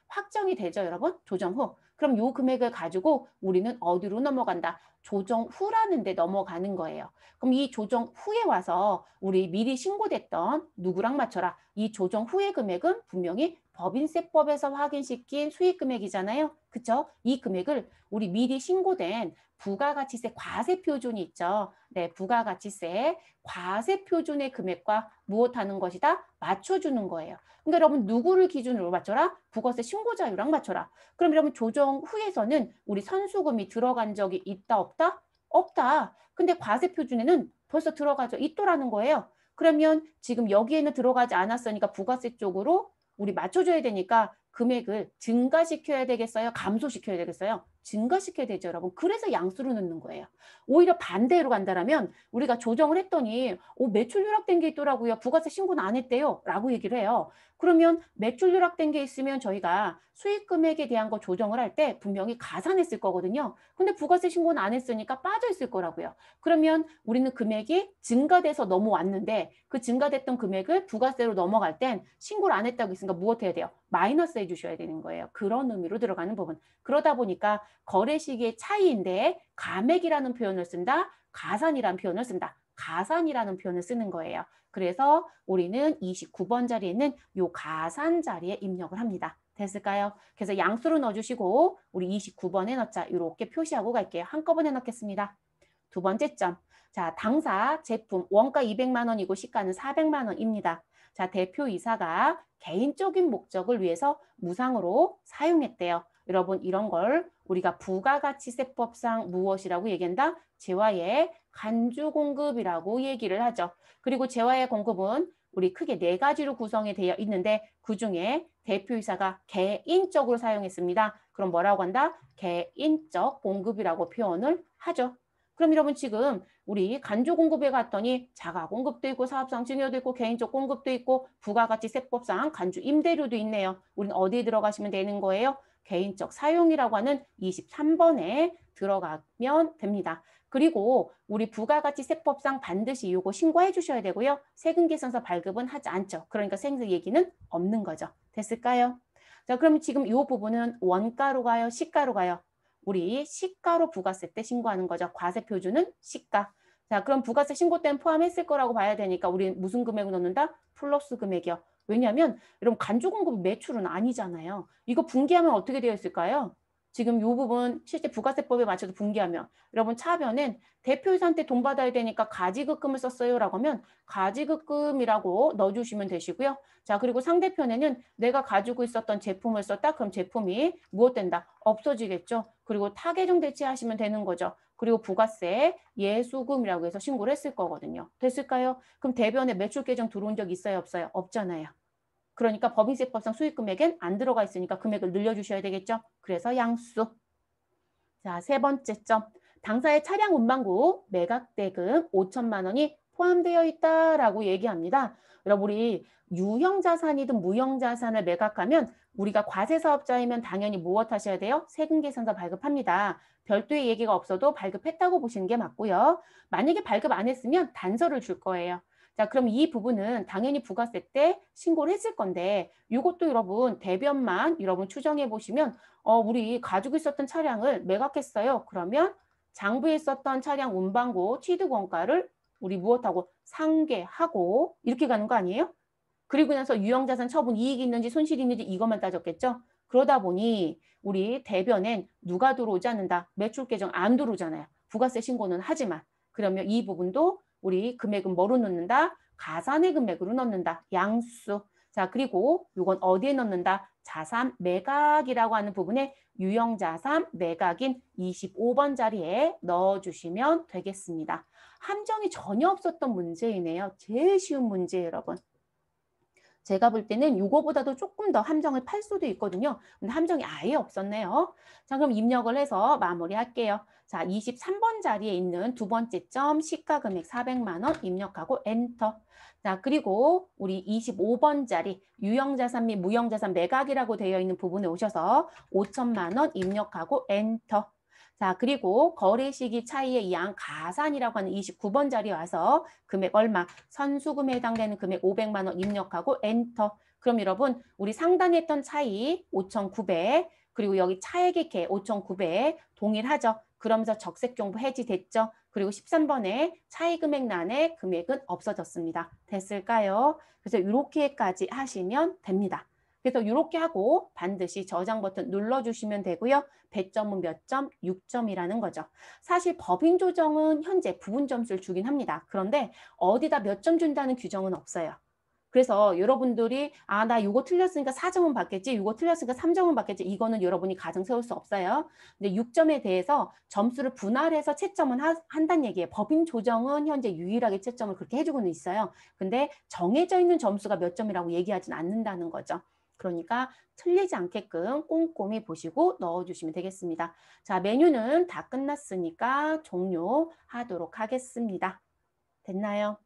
확정이 되죠, 여러분? 조정 후. 그럼 요 금액을 가지고 우리는 어디로 넘어간다? 조정 후라는 데 넘어가는 거예요. 그럼 이 조정 후에 와서 우리 미리 신고됐던 누구랑 맞춰라. 이 조정 후의 금액은 분명히 법인세법에서 확인시킨 수익 금액이잖아요. 그쵸? 이 금액을 우리 미리 신고된 부가가치세 과세 표준이 있죠. 네, 부가가치세 과세 표준의 금액과 무엇하는 것이다? 맞춰주는 거예요. 그러니까 여러분 누구를 기준으로 맞춰라? 부가세 신고자유랑 맞춰라. 그럼 여러분 조정 후에서는 우리 선수금이 들어간 적이 있다 없다? 없다. 근데 과세 표준에는 벌써 들어가져 있더라는 거예요. 그러면 지금 여기에는 들어가지 않았으니까 부가세 쪽으로 우리 맞춰줘야 되니까 금액을 증가시켜야 되겠어요? 감소시켜야 되겠어요? 증가시켜야 되죠, 여러분. 그래서 양수로 넣는 거예요. 오히려 반대로 간다라면 우리가 조정을 했더니 매출 누락된 게 있더라고요. 부가세 신고는 안 했대요. 라고 얘기를 해요. 그러면 매출 누락된 게 있으면 저희가 수익 금액에 대한 거 조정을 할 때 분명히 가산했을 거거든요. 근데 부가세 신고는 안 했으니까 빠져 있을 거라고요. 그러면 우리는 금액이 증가돼서 넘어왔는데 그 증가됐던 금액을 부가세로 넘어갈 땐 신고를 안 했다고 했으니까 무엇 해야 돼요? 마이너스 해주셔야 되는 거예요. 그런 의미로 들어가는 부분. 그러다 보니까 거래 시기의 차이인데 감액이라는 표현을 쓴다. 가산이라는 표현을 쓴다. 가산이라는 표현을 쓰는 거예요. 그래서 우리는 29번 자리에 있는 요 가산 자리에 입력을 합니다. 됐을까요? 그래서 양수로 넣어주시고 우리 29번에 넣자. 이렇게 표시하고 갈게요. 한꺼번에 넣겠습니다. 두 번째 점. 자, 당사 제품 원가 200만 원이고 시가는 400만 원입니다. 자, 대표이사가 개인적인 목적을 위해서 무상으로 사용했대요. 여러분 이런 걸 우리가 부가가치세법상 무엇이라고 얘기한다? 재화의 간주공급이라고 얘기를 하죠. 그리고 재화의 공급은 우리 크게 네 가지로 구성이 되어 있는데 그중에 대표이사가 개인적으로 사용했습니다. 그럼 뭐라고 한다? 개인적 공급이라고 표현을 하죠. 그럼 여러분 지금 우리 간주 공급에 갔더니 자가 공급도 있고 사업상 증여도 있고 개인적 공급도 있고 부가가치세법상 간주 임대료도 있네요. 우리는 어디에 들어가시면 되는 거예요? 개인적 사용이라고 하는 23번에 들어가면 됩니다. 그리고 우리 부가가치세법상 반드시 이거 신고해 주셔야 되고요. 세금계산서 발급은 하지 않죠. 그러니까 세금 얘기는 없는 거죠. 됐을까요? 자, 그럼 지금 이 부분은 원가로 가요? 시가로 가요? 우리 시가로 부가세 때 신고하는 거죠. 과세 표준은 시가. 자, 그럼 부가세 신고 때는 포함했을 거라고 봐야 되니까 우리 무슨 금액을 넣는다? 플러스 금액이요. 왜냐하면 여러분 간주공급 매출은 아니잖아요. 이거 분기하면 어떻게 되어 있을까요? 지금 이 부분 실제 부가세법에 맞춰서 분기하면 여러분 차변엔 대표이사한테 돈 받아야 되니까 가지급금을 썼어요 라고 하면 가지급금이라고 넣어주시면 되시고요. 자, 그리고 상대편에는 내가 가지고 있었던 제품을 썼다. 그럼 제품이 무엇 된다? 없어지겠죠. 그리고 타계정 대체하시면 되는 거죠. 그리고 부가세 예수금이라고 해서 신고를 했을 거거든요. 됐을까요? 그럼 대변에 매출 계정 들어온 적 있어요? 없어요? 없잖아요. 그러니까 법인세법상 수익금액엔 안 들어가 있으니까 금액을 늘려주셔야 되겠죠. 그래서 양수. 자, 세 번째 점. 당사의 차량 운반구 매각대금 5천만 원이 포함되어 있다라고 얘기합니다. 여러분 우리 유형자산이든 무형자산을 매각하면 우리가 과세사업자이면 당연히 무엇 하셔야 돼요? 세금계산서 발급합니다. 별도의 얘기가 없어도 발급했다고 보시는 게 맞고요. 만약에 발급 안 했으면 단서를 줄 거예요. 자, 그럼 이 부분은 당연히 부가세 때 신고를 했을 건데 이것도 여러분 대변만 여러분 추정해 보시면 우리 가지고 있었던 차량을 매각했어요. 그러면 장부에 있었던 차량 운반고 취득 원가를 우리 무엇하고 상계하고 이렇게 가는 거 아니에요? 그리고 나서 유형자산 처분 이익이 있는지 손실이 있는지 이것만 따졌겠죠? 그러다 보니 우리 대변엔 누가 들어오지 않는다. 매출 계정 안 들어오잖아요. 부가세 신고는 하지만 그러면 이 부분도 우리 금액은 뭐로 넣는다? 가산의 금액으로 넣는다. 양수. 자, 그리고 이건 어디에 넣는다? 자산 매각이라고 하는 부분에 유형자산 매각인 25번 자리에 넣어주시면 되겠습니다. 함정이 전혀 없었던 문제이네요. 제일 쉬운 문제예요, 여러분. 제가 볼 때는 이거보다도 조금 더 함정을 팔 수도 있거든요. 근데 함정이 아예 없었네요. 자, 그럼 입력을 해서 마무리할게요. 자, 23번 자리에 있는 두 번째 점 시가 금액 400만 원 입력하고 엔터. 자, 그리고 우리 25번 자리 유형자산 및 무형자산 매각이라고 되어 있는 부분에 오셔서 5천만 원 입력하고 엔터. 자, 그리고 거래 시기 차이에 의한 가산이라고 하는 29번 자리에 와서 금액 얼마? 선수금에 해당되는 금액 500만 원 입력하고 엔터. 그럼 여러분 우리 상단에 했던 차이 5,900 그리고 여기 차액의 개 5,900 동일하죠. 그러면서 적색정보 해지됐죠. 그리고 13번에 차이 금액란에 금액은 없어졌습니다. 됐을까요? 그래서 이렇게까지 하시면 됩니다. 그래서 이렇게 하고 반드시 저장 버튼 눌러주시면 되고요. 배점은 몇 점? 6점이라는 거죠. 사실 법인 조정은 현재 부분 점수를 주긴 합니다. 그런데 어디다 몇 점 준다는 규정은 없어요. 그래서 여러분들이 나 이거 틀렸으니까 4점은 받겠지, 이거 틀렸으니까 3점은 받겠지, 이거는 여러분이 가정 세울 수 없어요. 근데 6점에 대해서 점수를 분할해서 채점은 한다는 얘기예요. 법인 조정은 현재 유일하게 채점을 그렇게 해주고는 있어요. 근데 정해져 있는 점수가 몇 점이라고 얘기하진 않는다는 거죠. 그러니까 틀리지 않게끔 꼼꼼히 보시고 넣어주시면 되겠습니다. 자, 메뉴는 다 끝났으니까 종료하도록 하겠습니다. 됐나요?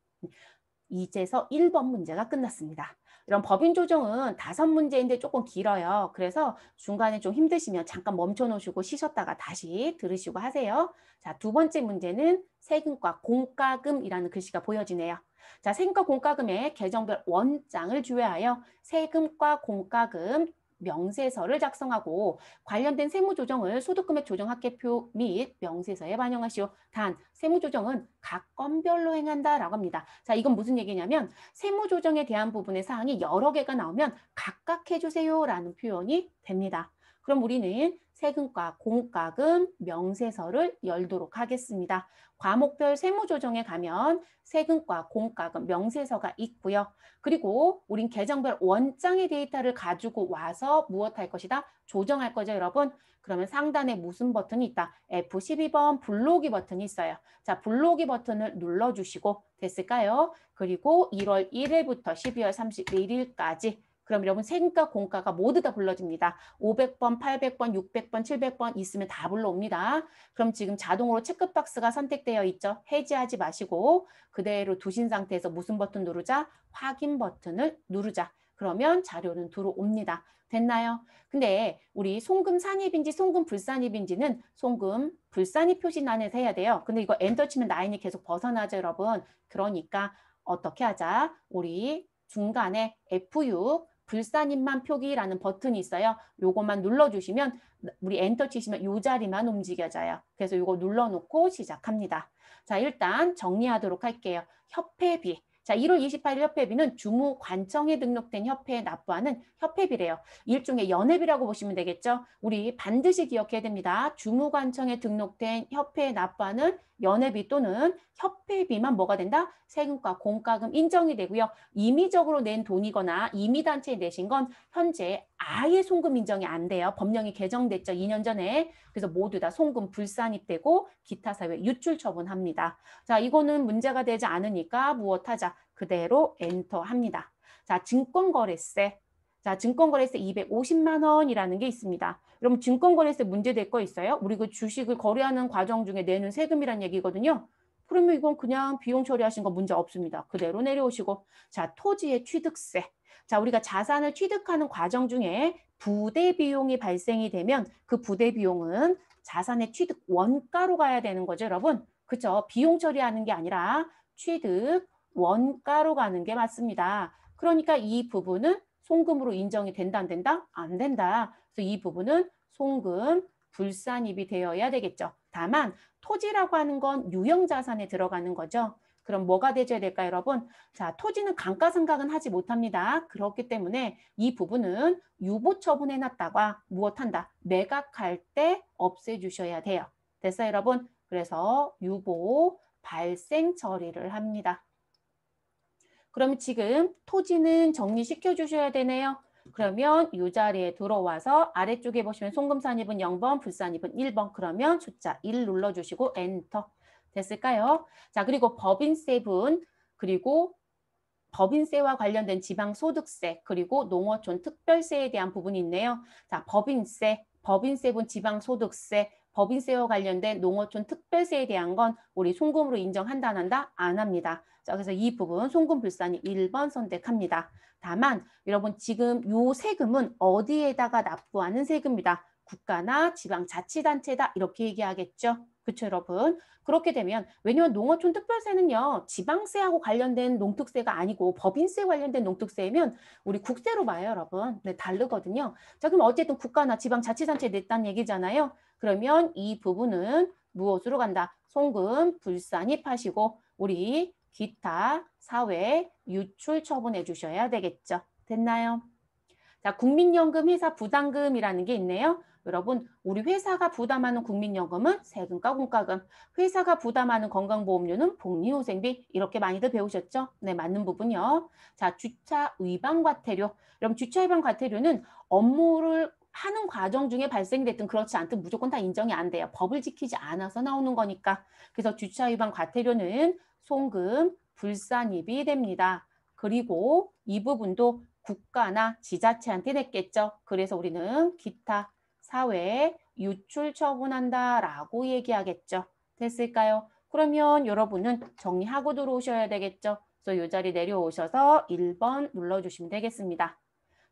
이제서 1번 문제가 끝났습니다. 이런 법인 조정은 5문제인데 조금 길어요. 그래서 중간에 좀 힘드시면 잠깐 멈춰 놓으시고 쉬셨다가 다시 들으시고 하세요. 자, 두 번째 문제는 세금과 공과금이라는 글씨가 보여지네요. 자, 세금과 공과금의 계정별 원장을 주의하여 세금과 공과금 명세서를 작성하고 관련된 세무조정을 소득금액 조정합계표 및 명세서에 반영하시오. 단, 세무조정은 각 건별로 행한다라고 합니다. 자, 이건 무슨 얘기냐면 세무조정에 대한 부분의 사항이 여러 개가 나오면 각각 해주세요라는 표현이 됩니다. 그럼 우리는 세금과 공과금 명세서를 열도록 하겠습니다. 과목별 세무조정에 가면 세금과 공과금 명세서가 있고요. 그리고 우린 계정별 원장의 데이터를 가지고 와서 무엇할 것이다? 조정할 거죠, 여러분. 그러면 상단에 무슨 버튼이 있다? F12번 블록이 버튼이 있어요. 자, 블록이 버튼을 눌러주시고 됐을까요? 그리고 1월 1일부터 12월 31일까지 그럼 여러분 세금과 공과가 모두 다 불러집니다. 500번, 800번, 600번, 700번 있으면 다 불러옵니다. 그럼 지금 자동으로 체크박스가 선택되어 있죠. 해지하지 마시고 그대로 두신 상태에서 무슨 버튼 누르자? 확인 버튼을 누르자. 그러면 자료는 들어옵니다. 됐나요? 근데 우리 송금 산입인지 송금 불산입인지는 송금 불산입 표시란에서 해야 돼요. 근데 이거 엔터 치면 라인이 계속 벗어나죠, 여러분. 그러니까 어떻게 하자? 우리 중간에 F6 불산입만 표기라는 버튼이 있어요. 요것만 눌러주시면 우리 엔터 치시면 요 자리만 움직여져요. 그래서 요거 눌러놓고 시작합니다. 자, 일단 정리하도록 할게요. 협회비. 자, 1월 28일 협회비는 주무관청에 등록된 협회에 납부하는 협회비래요. 일종의 연회비라고 보시면 되겠죠. 우리 반드시 기억해야 됩니다. 주무관청에 등록된 협회에 납부하는 연회비 또는 협회비만 뭐가 된다? 세금과 공과금 인정이 되고요. 임의적으로 낸 돈이거나 임의단체에 내신 건 현재 아예 송금 인정이 안 돼요. 법령이 개정됐죠. 2년 전에. 그래서 모두 다 송금 불산입되고 기타 사회 유출 처분합니다. 자, 이거는 문제가 되지 않으니까 무엇하자? 그대로 엔터합니다. 자, 증권거래세. 자, 증권거래세 250만 원이라는 게 있습니다. 여러분 증권거래세 문제될 거 있어요? 우리 그 주식을 거래하는 과정 중에 내는 세금이란 얘기거든요. 그러면 이건 그냥 비용 처리하신 거 문제 없습니다. 그대로 내려오시고 자, 토지의 취득세. 자, 우리가 자산을 취득하는 과정 중에 부대 비용이 발생이 되면 그 부대 비용은 자산의 취득 원가로 가야 되는 거죠, 여러분. 그죠? 비용 처리하는 게 아니라 취득 원가로 가는 게 맞습니다. 그러니까 이 부분은 송금으로 인정이 된다, 안 된다? 안 된다. 그래서 이 부분은 송금 불산입이 되어야 되겠죠. 다만 토지라고 하는 건 유형자산에 들어가는 거죠. 그럼 뭐가 돼줘야 될까요, 여러분? 자, 토지는 감가상각은 하지 못합니다. 그렇기 때문에 이 부분은 유보 처분해놨다가 무엇한다? 매각할 때 없애주셔야 돼요. 됐어요, 여러분? 그래서 유보 발생 처리를 합니다. 그럼 지금 토지는 정리시켜 주셔야 되네요. 그러면 이 자리에 들어와서 아래쪽에 보시면 송금산입은 0번, 불산입은 1번. 그러면 숫자 1 눌러주시고 엔터. 됐을까요? 자, 그리고 법인세분, 그리고 법인세와 관련된 지방소득세, 그리고 농어촌 특별세에 대한 부분이 있네요. 자, 법인세분 지방소득세, 법인세와 관련된 농어촌 특별세에 대한 건 우리 송금으로 인정한다 안 한다? 안 합니다. 자, 그래서 이 부분 송금 불산이 1번 선택합니다. 다만 여러분 지금 요 세금은 어디에다가 납부하는 세금이다. 국가나 지방자치단체다 이렇게 얘기하겠죠. 그렇죠, 여러분? 그렇게 되면 왜냐하면 농어촌 특별세는요. 지방세하고 관련된 농특세가 아니고 법인세 관련된 농특세면 우리 국세로 봐요, 여러분. 네, 다르거든요. 자, 그럼 어쨌든 국가나 지방자치단체에 냈다는 얘기잖아요. 그러면 이 부분은 무엇으로 간다? 송금 불산입하시고 우리 기타 사회 유출 처분해 주셔야 되겠죠. 됐나요? 자, 국민연금 회사 부담금이라는 게 있네요. 여러분, 우리 회사가 부담하는 국민연금은 세금과 공과금, 회사가 부담하는 건강보험료는 복리후생비 이렇게 많이들 배우셨죠? 네, 맞는 부분이요. 자, 주차 위반 과태료. 여러분, 주차 위반 과태료는 업무를 하는 과정 중에 발생됐든 그렇지 않든 무조건 다 인정이 안 돼요. 법을 지키지 않아서 나오는 거니까. 그래서 주차 위반 과태료는 송금, 불산입이 됩니다. 그리고 이 부분도 국가나 지자체한테 냈겠죠. 그래서 우리는 기타 사회 유출 처분한다라고 얘기하겠죠. 됐을까요? 그러면 여러분은 정리하고 들어오셔야 되겠죠. 그래서 이 자리 내려오셔서 1번 눌러주시면 되겠습니다.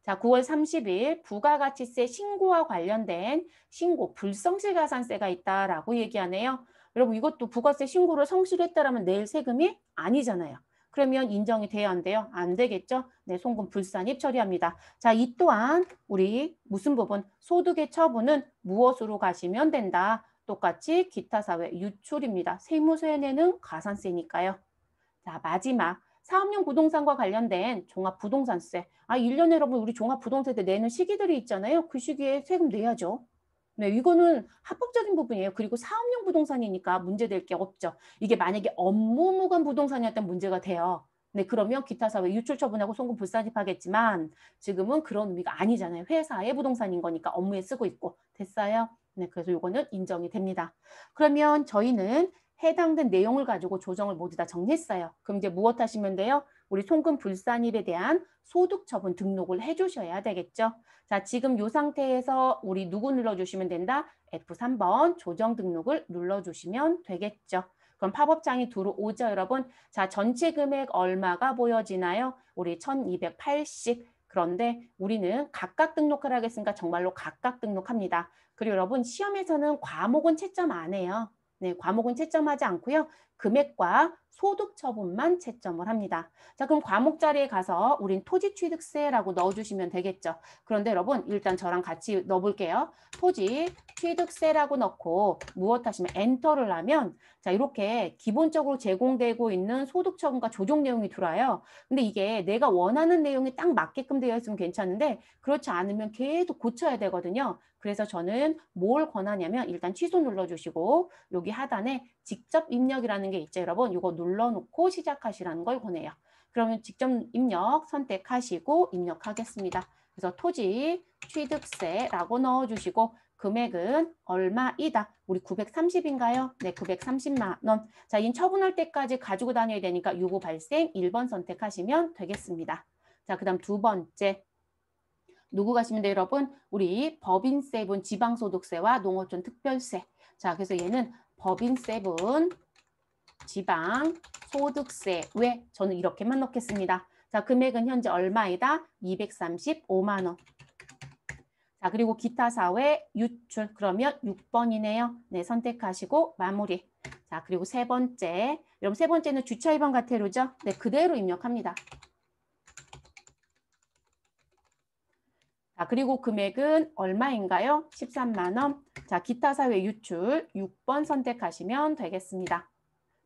자, 9월 30일 부가가치세 신고와 관련된 신고 불성실가산세가 있다라고 얘기하네요. 여러분 이것도 부가세 신고를 성실했다라면 낼 세금이 아니잖아요. 그러면 인정이 돼야 안 돼요? 안 되겠죠? 네, 송금 불산입 처리합니다. 자, 이 또한 우리 무슨 부분? 소득의 처분은 무엇으로 가시면 된다. 똑같이 기타 사회 유출입니다. 세무서에 내는 가산세니까요. 자, 마지막 사업용 부동산과 관련된 종합부동산세. 1년에 여러분 우리 종합부동산세 내는 시기들이 있잖아요. 그 시기에 세금 내야죠. 네, 이거는 합법적인 부분이에요. 그리고 사업용 부동산이니까 문제될 게 없죠. 이게 만약에 업무무관 부동산이었다면 문제가 돼요. 네, 그러면 기타 사회 유출 처분하고 송금 불산입하겠지만 지금은 그런 의미가 아니잖아요. 회사의 부동산인 거니까 업무에 쓰고 있고. 됐어요? 네, 그래서 이거는 인정이 됩니다. 그러면 저희는 해당된 내용을 가지고 조정을 모두 다 정리했어요. 그럼 이제 무엇 하시면 돼요? 우리 송금 불산입에 대한 소득 처분 등록을 해주셔야 되겠죠. 자, 지금 이 상태에서 우리 누구 눌러주시면 된다? F3번 조정 등록을 눌러주시면 되겠죠. 그럼 팝업창이 들어오죠, 여러분? 자, 전체 금액 얼마가 보여지나요? 우리 1280. 그런데 우리는 각각 등록을 하겠으니까 정말로 각각 등록합니다. 그리고 여러분 시험에서는 과목은 채점 안 해요. 네, 과목은 채점하지 않고요. 금액과 소득 처분만 채점을 합니다. 자, 그럼 과목 자리에 가서 우린 토지 취득세라고 넣어주시면 되겠죠. 그런데 여러분 일단 저랑 같이 넣어볼게요. 토지 취득세라고 넣고 무엇 하시면 엔터를 하면 자, 이렇게 기본적으로 제공되고 있는 소득 처분과 조정 내용이 들어와요. 근데 이게 내가 원하는 내용이 딱 맞게끔 되어 있으면 괜찮은데 그렇지 않으면 계속 고쳐야 되거든요. 그래서 저는 뭘 권하냐면 일단 취소 눌러주시고 여기 하단에 직접 입력이라는 게 있죠. 여러분 이거 눌러놓고 시작하시라는 걸 권해요. 그러면 직접 입력 선택하시고 입력하겠습니다. 그래서 토지 취득세라고 넣어주시고 금액은 얼마이다. 우리 930인가요? 네, 930만 원. 자, 인 처분할 때까지 가지고 다녀야 되니까 유고 발생 1번 선택하시면 되겠습니다. 자, 그 다음 두 번째. 누구 가시면 돼요, 여러분? 우리 법인세분 지방소득세와 농어촌 특별세. 자, 그래서 얘는 법인세분 지방소득세. 왜? 저는 이렇게만 넣겠습니다. 자, 금액은 현재 얼마이다? 235만 원. 자, 그리고 기타 사회 유출. 그러면 6번이네요. 네, 선택하시고 마무리. 자, 그리고 세 번째. 여러분 세 번째는 주차 위반 과태료죠? 네, 그대로 입력합니다. 자, 그리고 금액은 얼마인가요? 13만 원. 자, 기타 사회 유출 6번 선택하시면 되겠습니다.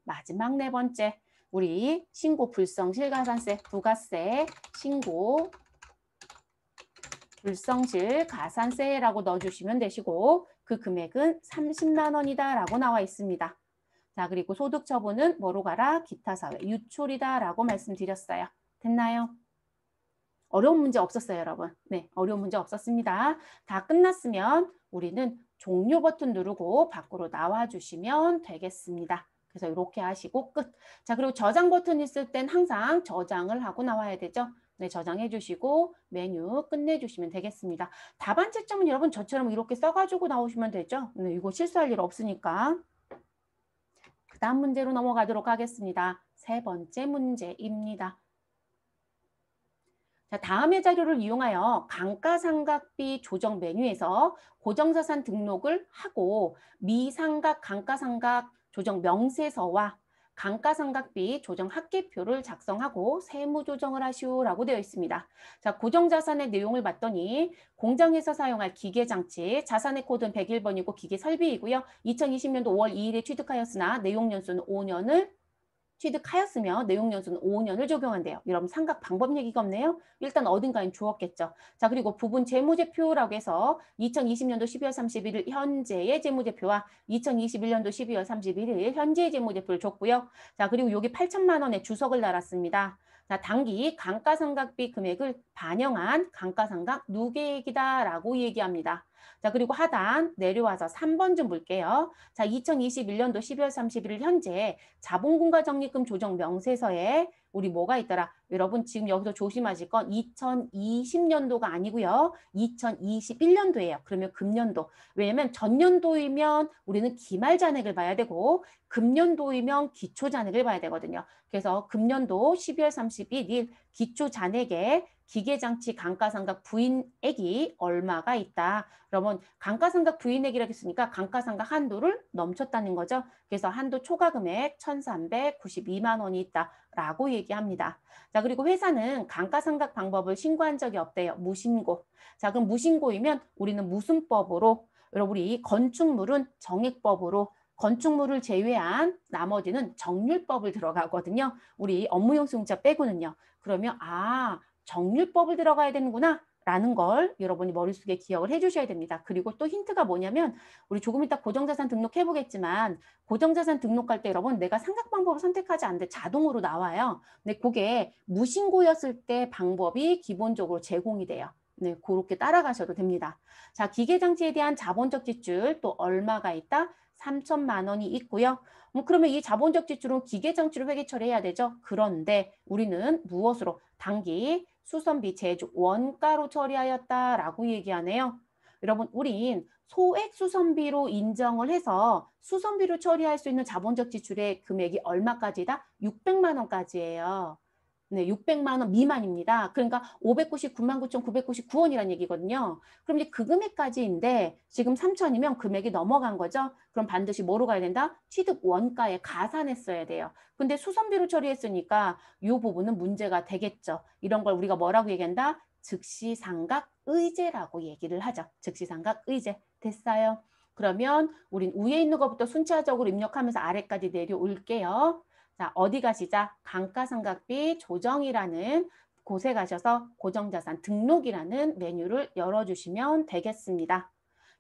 마지막 네 번째. 우리 신고 불성실 가산세, 부가세, 신고 불성실 가산세라고 넣어주시면 되시고 그 금액은 30만 원이다라고 나와 있습니다. 자, 그리고 소득 처분은 뭐로 가라? 기타 사회 유출이다 라고 말씀드렸어요. 됐나요? 어려운 문제 없었어요, 여러분. 네, 어려운 문제 없었습니다. 다 끝났으면 우리는 종료 버튼 누르고 밖으로 나와주시면 되겠습니다. 그래서 이렇게 하시고 끝. 자, 그리고 저장 버튼 있을 땐 항상 저장을 하고 나와야 되죠. 네, 저장해 주시고 메뉴 끝내주시면 되겠습니다. 답안 채점은 여러분 저처럼 이렇게 써가지고 나오시면 되죠. 네, 이거 실수할 일 없으니까. 그 다음 문제로 넘어가도록 하겠습니다. 세 번째 문제입니다. 자, 다음의 자료를 이용하여 감가상각비 조정 메뉴에서 고정자산 등록을 하고 미상각 감가상각 조정 명세서와 감가상각비 조정 합계표를 작성하고 세무조정을 하시오라고 되어 있습니다. 자, 고정자산의 내용을 봤더니 공장에서 사용할 기계장치, 자산의 코드는 101번이고 기계 설비이고요. 2020년도 5월 2일에 취득하였으나 내용연수는 5년을 취득하였으며 내용연수는 5년을 적용한대요. 여러분 삼각 방법 얘기가 없네요. 일단 어딘가엔 주었겠죠. 자, 그리고 부분 재무제표라고 해서 2020년도 12월 31일 현재의 재무제표와 2021년도 12월 31일 현재의 재무제표를 줬고요. 자, 그리고 여기 8천만 원의 주석을 달았습니다. 자, 당기 감가상각비 금액을 반영한 감가상각 누계액이다라고 얘기합니다. 자, 그리고 하단 내려와서 3번 좀 볼게요. 자, 2021년도 12월 31일 현재 자본금과 적립금 조정 명세서에 우리 뭐가 있더라? 여러분 지금 여기서 조심하실 건 2020년도가 아니고요. 2021년도예요. 그러면 금년도. 왜냐면 전년도이면 우리는 기말 잔액을 봐야 되고 금년도이면 기초 잔액을 봐야 되거든요. 그래서 금년도 12월 31일 기초 잔액에 기계장치 감가상각 부인액이 얼마가 있다. 그러면 감가상각 부인액이라고 했으니까 감가상각 한도를 넘쳤다는 거죠. 그래서 한도 초과 금액 1,392만 원이 있다라고 얘기합니다. 자, 그리고 회사는 감가상각 방법을 신고한 적이 없대요. 무신고. 자, 그럼 무신고이면 우리는 무슨 법으로? 여러분, 우리 건축물은 정액법으로, 건축물을 제외한 나머지는 정률법을 들어가거든요. 우리 업무용 수용자 빼고는요. 그러면 정률법을 들어가야 되는구나 라는 걸 여러분이 머릿속에 기억을 해주셔야 됩니다. 그리고 또 힌트가 뭐냐면 우리 조금 이따 고정자산 등록해 보겠지만 고정자산 등록할 때 여러분 내가 상각 방법을 선택하지 않는데 자동으로 나와요. 근데 그게 무신고였을 때 방법이 기본적으로 제공이 돼요. 네, 그렇게 따라가셔도 됩니다. 자, 기계장치에 대한 자본적 지출 또 얼마가 있다? 3천만 원이 있고요. 그러면 이 자본적 지출은 기계장치로 회계 처리해야 되죠. 그런데 우리는 무엇으로? 단기 수선비 제조 원가로 처리하였다라고 얘기하네요. 여러분, 우린 소액 수선비로 인정을 해서 수선비로 처리할 수 있는 자본적 지출의 금액이 얼마까지다? 600만 원까지예요. 네, 600만 원 미만입니다. 그러니까 599만 9,999원이라는 얘기거든요. 그럼 이제 그 금액까지인데 지금 3천이면 금액이 넘어간 거죠. 그럼 반드시 뭐로 가야 된다? 취득 원가에 가산했어야 돼요. 근데 수선비로 처리했으니까 이 부분은 문제가 되겠죠. 이런 걸 우리가 뭐라고 얘기한다? 즉시상각 의제라고 얘기를 하죠. 즉시상각 의제. 됐어요? 그러면 우린 위에 있는 것부터 순차적으로 입력하면서 아래까지 내려올게요. 자, 어디 가시자? 감가상각비 조정이라는 곳에 가셔서 고정자산 등록이라는 메뉴를 열어주시면 되겠습니다.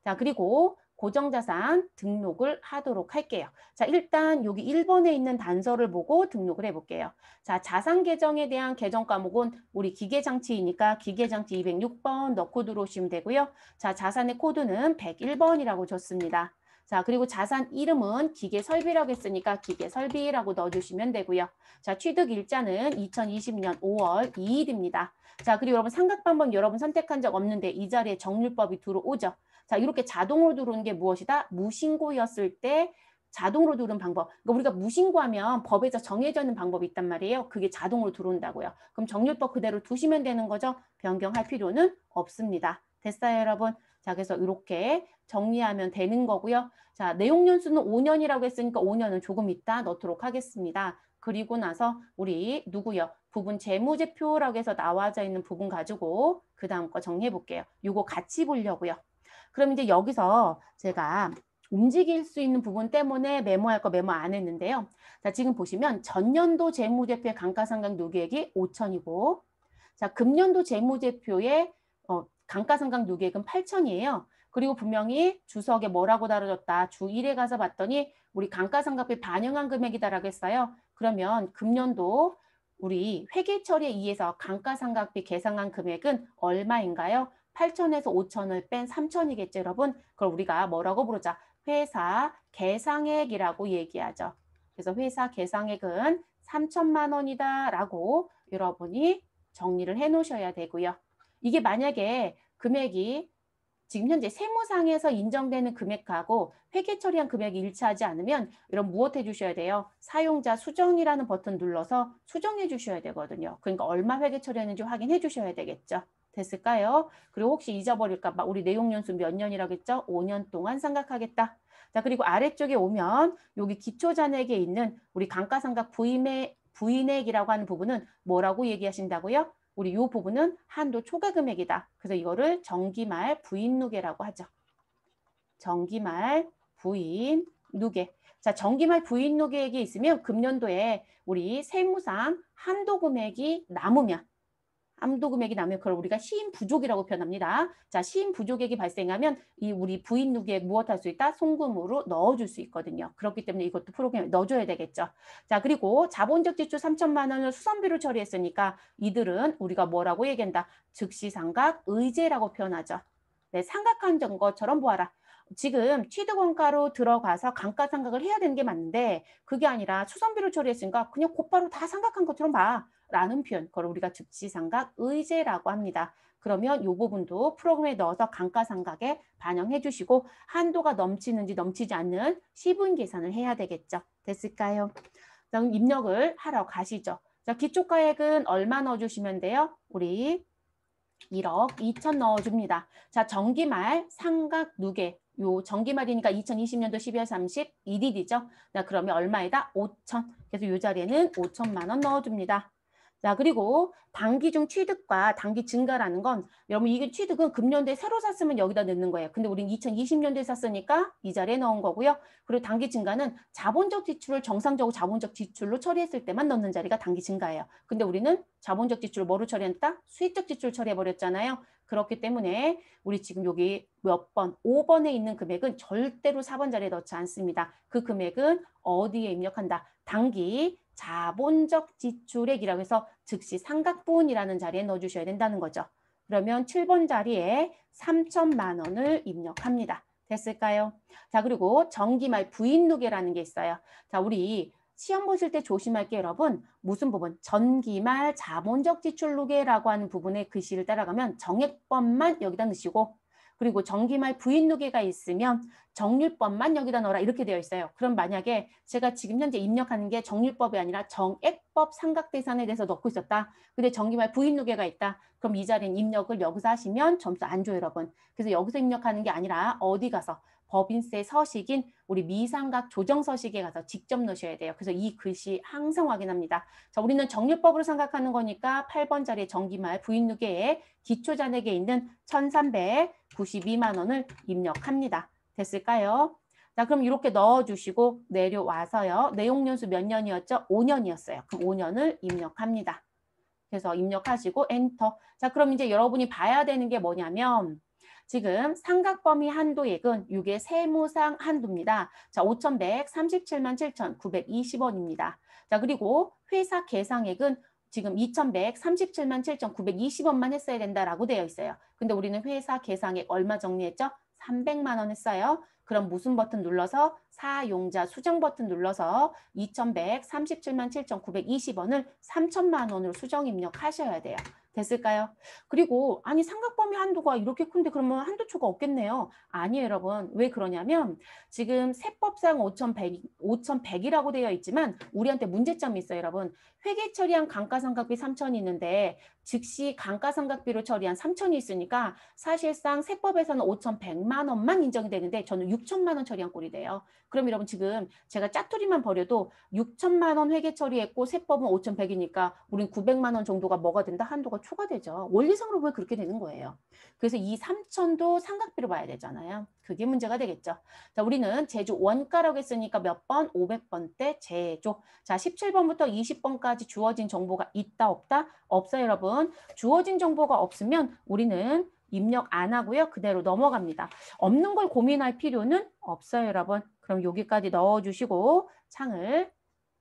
자, 그리고 고정자산 등록을 하도록 할게요. 자, 일단 여기 1번에 있는 단서를 보고 등록을 해볼게요. 자, 자산 계정에 대한 계정 과목은 우리 기계장치이니까 기계장치 206번 넣고 들어오시면 되고요. 자, 자산의 코드는 101번이라고 줬습니다. 자, 그리고 자산 이름은 기계설비라고 했으니까 기계설비라고 넣어주시면 되고요. 자, 취득일자는 2020년 5월 2일입니다. 자, 그리고 여러분 삼각방법 여러분 선택한 적 없는데 이 자리에 정률법이 들어오죠. 자, 이렇게 자동으로 들어오는 게 무엇이다? 무신고였을 때 자동으로 들어오는 방법. 그러니까 우리가 무신고하면 법에서 정해져 있는 방법이 있단 말이에요. 그게 자동으로 들어온다고요. 그럼 정률법 그대로 두시면 되는 거죠. 변경할 필요는 없습니다. 됐어요, 여러분? 자, 그래서 이렇게 정리하면 되는 거고요. 자, 내용 연수는 5년이라고 했으니까 5년은 조금 있다 넣도록 하겠습니다. 그리고 나서 우리 누구요? 부분 재무제표라고 해서 나와져 있는 부분 가지고 그 다음 거 정리해 볼게요. 이거 같이 보려고요. 그럼 이제 여기서 제가 움직일 수 있는 부분 때문에 메모할 거 메모 안 했는데요. 자, 지금 보시면 전년도 재무제표의 감가상각 누계액이 5천이고 자, 금년도 재무제표의 감가상각 누계액은 8천이에요. 그리고 분명히 주석에 뭐라고 다뤄졌다. 주 1에 가서 봤더니 우리 감가상각비 반영한 금액이다라고 했어요. 그러면 금년도 우리 회계 처리에 의해서 감가상각비 계상한 금액은 얼마인가요? 8천에서 5천을 뺀 3천이겠죠, 여러분? 그걸 우리가 뭐라고 부르자? 회사 계상액이라고 얘기하죠. 그래서 회사 계상액은 3천만 원이다라고 여러분이 정리를 해 놓으셔야 되고요. 이게 만약에 금액이 지금 현재 세무상에서 인정되는 금액하고 회계 처리한 금액이 일치하지 않으면 이런 무엇 해주셔야 돼요? 사용자 수정이라는 버튼 눌러서 수정해 주셔야 되거든요. 그러니까 얼마 회계 처리했는지 확인해 주셔야 되겠죠. 됐을까요? 그리고 혹시 잊어버릴까 봐 우리 내용 연수 몇 년이라고 했죠? 5년 동안 생각하겠다. 자, 그리고 아래쪽에 오면 여기 기초잔액에 있는 우리 감가상각 부인액이라고 하는 부분은 뭐라고 얘기하신다고요? 우리 이 부분은 한도 초과 금액이다. 그래서 이거를 정기말 부인누계라고 하죠. 정기말 부인누계. 자, 정기말 부인누계액이 있으면 금년도에 우리 세무상 한도 금액이 남으면 그걸 우리가 시인 부족이라고 표현합니다. 자, 시인 부족액이 발생하면 이 우리 부인 누계액 무엇 할 수 있다? 송금으로 넣어줄 수 있거든요. 그렇기 때문에 이것도 프로그램에 넣어줘야 되겠죠. 자, 그리고 자본적 지출 3천만 원을 수선비로 처리했으니까 이들은 우리가 뭐라고 얘기한다? 즉시상각 의제라고 표현하죠. 네, 삼각한 것처럼 보아라. 지금 취득원가로 들어가서 감가상각을 해야 되는 게 맞는데 그게 아니라 수선비로 처리했으니까 그냥 곧바로 다 삼각한 것처럼 봐. 라는 표현, 그걸 우리가 즉시삼각 의제라고 합니다. 그러면 이 부분도 프로그램에 넣어서 감가상각에 반영해 주시고 한도가 넘치는지 넘치지 않는 시분 계산을 해야 되겠죠. 됐을까요? 그럼 입력을 하러 가시죠. 자, 기초가액은 얼마 넣어주시면 돼요? 우리 1억 2천 넣어줍니다. 자, 정기말 삼각 누계. 요 정기말이니까 2020년도 12월 31일이죠. 자, 그러면 얼마에다? 5천. 그래서 요 자리에는 5천만 원 넣어줍니다. 자, 그리고 단기 중 취득과 단기 증가라는 건 여러분 이게 취득은 금년도에 새로 샀으면 여기다 넣는 거예요. 근데 우리는 2020년도에 샀으니까 이 자리에 넣은 거고요. 그리고 단기 증가는 자본적 지출을 정상적으로 자본적 지출로 처리했을 때만 넣는 자리가 단기 증가예요. 근데 우리는 자본적 지출을 뭐로 처리했다? 수익적 지출 처리해버렸잖아요. 그렇기 때문에 우리 지금 여기 몇 번, 5번에 있는 금액은 절대로 4번 자리에 넣지 않습니다. 그 금액은 어디에 입력한다? 단기 자본적 지출액이라고 해서 즉시 삼각분이라는 자리에 넣어주셔야 된다는 거죠. 그러면 7번 자리에 3천만 원을 입력합니다. 됐을까요? 자, 그리고 정기말 부인누계라는 게 있어요. 자, 우리 시험 보실 때 조심할 게 여러분 무슨 부분? 전기말 자본적 지출 누계라고 하는 부분의 글씨를 따라가면 정액법만 여기다 넣으시고 그리고 정기말 부인 누계가 있으면 정률법만 여기다 넣어라 이렇게 되어 있어요. 그럼 만약에 제가 지금 현재 입력하는 게 정률법이 아니라 정액법 삼각대산에 대해서 넣고 있었다. 근데 정기말 부인 누계가 있다. 그럼 이 자리는 입력을 여기서 하시면 점수 안 줘요, 여러분. 그래서 여기서 입력하는 게 아니라 어디 가서 법인세 서식인 우리 미상각 조정 서식에 가서 직접 넣으셔야 돼요. 그래서 이 글씨 항상 확인합니다. 자, 우리는 정률법으로 생각하는 거니까 8번 자리에 정기말 부인 누계에 기초 잔액에 있는 1,392만 원을 입력합니다. 됐을까요? 자, 그럼 이렇게 넣어주시고 내려와서요. 내용연수 몇 년이었죠? 5년이었어요. 그럼 5년을 입력합니다. 그래서 입력하시고 엔터. 자, 그럼 이제 여러분이 봐야 되는 게 뭐냐면 지금 삼각범위 한도액은 이게 세무상 한도입니다. 자, 5,137만 7,920원입니다. 자, 그리고 회사 계상액은 지금 2,137만 7,920원만 했어야 된다라고 되어 있어요. 근데 우리는 회사 계상액 얼마 정리했죠? 300만 원 했어요. 그럼 무슨 버튼 눌러서 사용자 수정 버튼 눌러서 2,137만 7,920원을 3천만 원으로 수정 입력하셔야 돼요. 됐을까요? 그리고 아니 삼각범위 한도가 이렇게 큰데 그러면 한도초가 없겠네요. 아니에요, 여러분. 왜 그러냐면 지금 세법상 5,100이라고 되어 있지만 우리한테 문제점이 있어요, 여러분. 회계 처리한 감가상각비 3천이 있는데 즉시 감가상각비로 처리한 3천이 있으니까 사실상 세법에서는 5,100만 원만 인정이 되는데 저는 6천만 원 처리한 꼴이 돼요. 그럼 여러분 지금 제가 짜투리만 버려도 6천만 원 회계 처리했고 세법은 5,100이니까 우린 900만 원 정도가 뭐가 된다? 한도가 초과되죠. 원리상으로 보면 그렇게 되는 거예요. 그래서 이 3천도 삼각비로 봐야 되잖아요. 그게 문제가 되겠죠. 자, 우리는 제조 원가라고 했으니까 몇 번? 500번대 제조. 자, 17번부터 20번까지 주어진 정보가 있다 없다? 없어요, 여러분. 주어진 정보가 없으면 우리는 입력 안 하고요. 그대로 넘어갑니다. 없는 걸 고민할 필요는 없어요, 여러분. 그럼 여기까지 넣어주시고 창을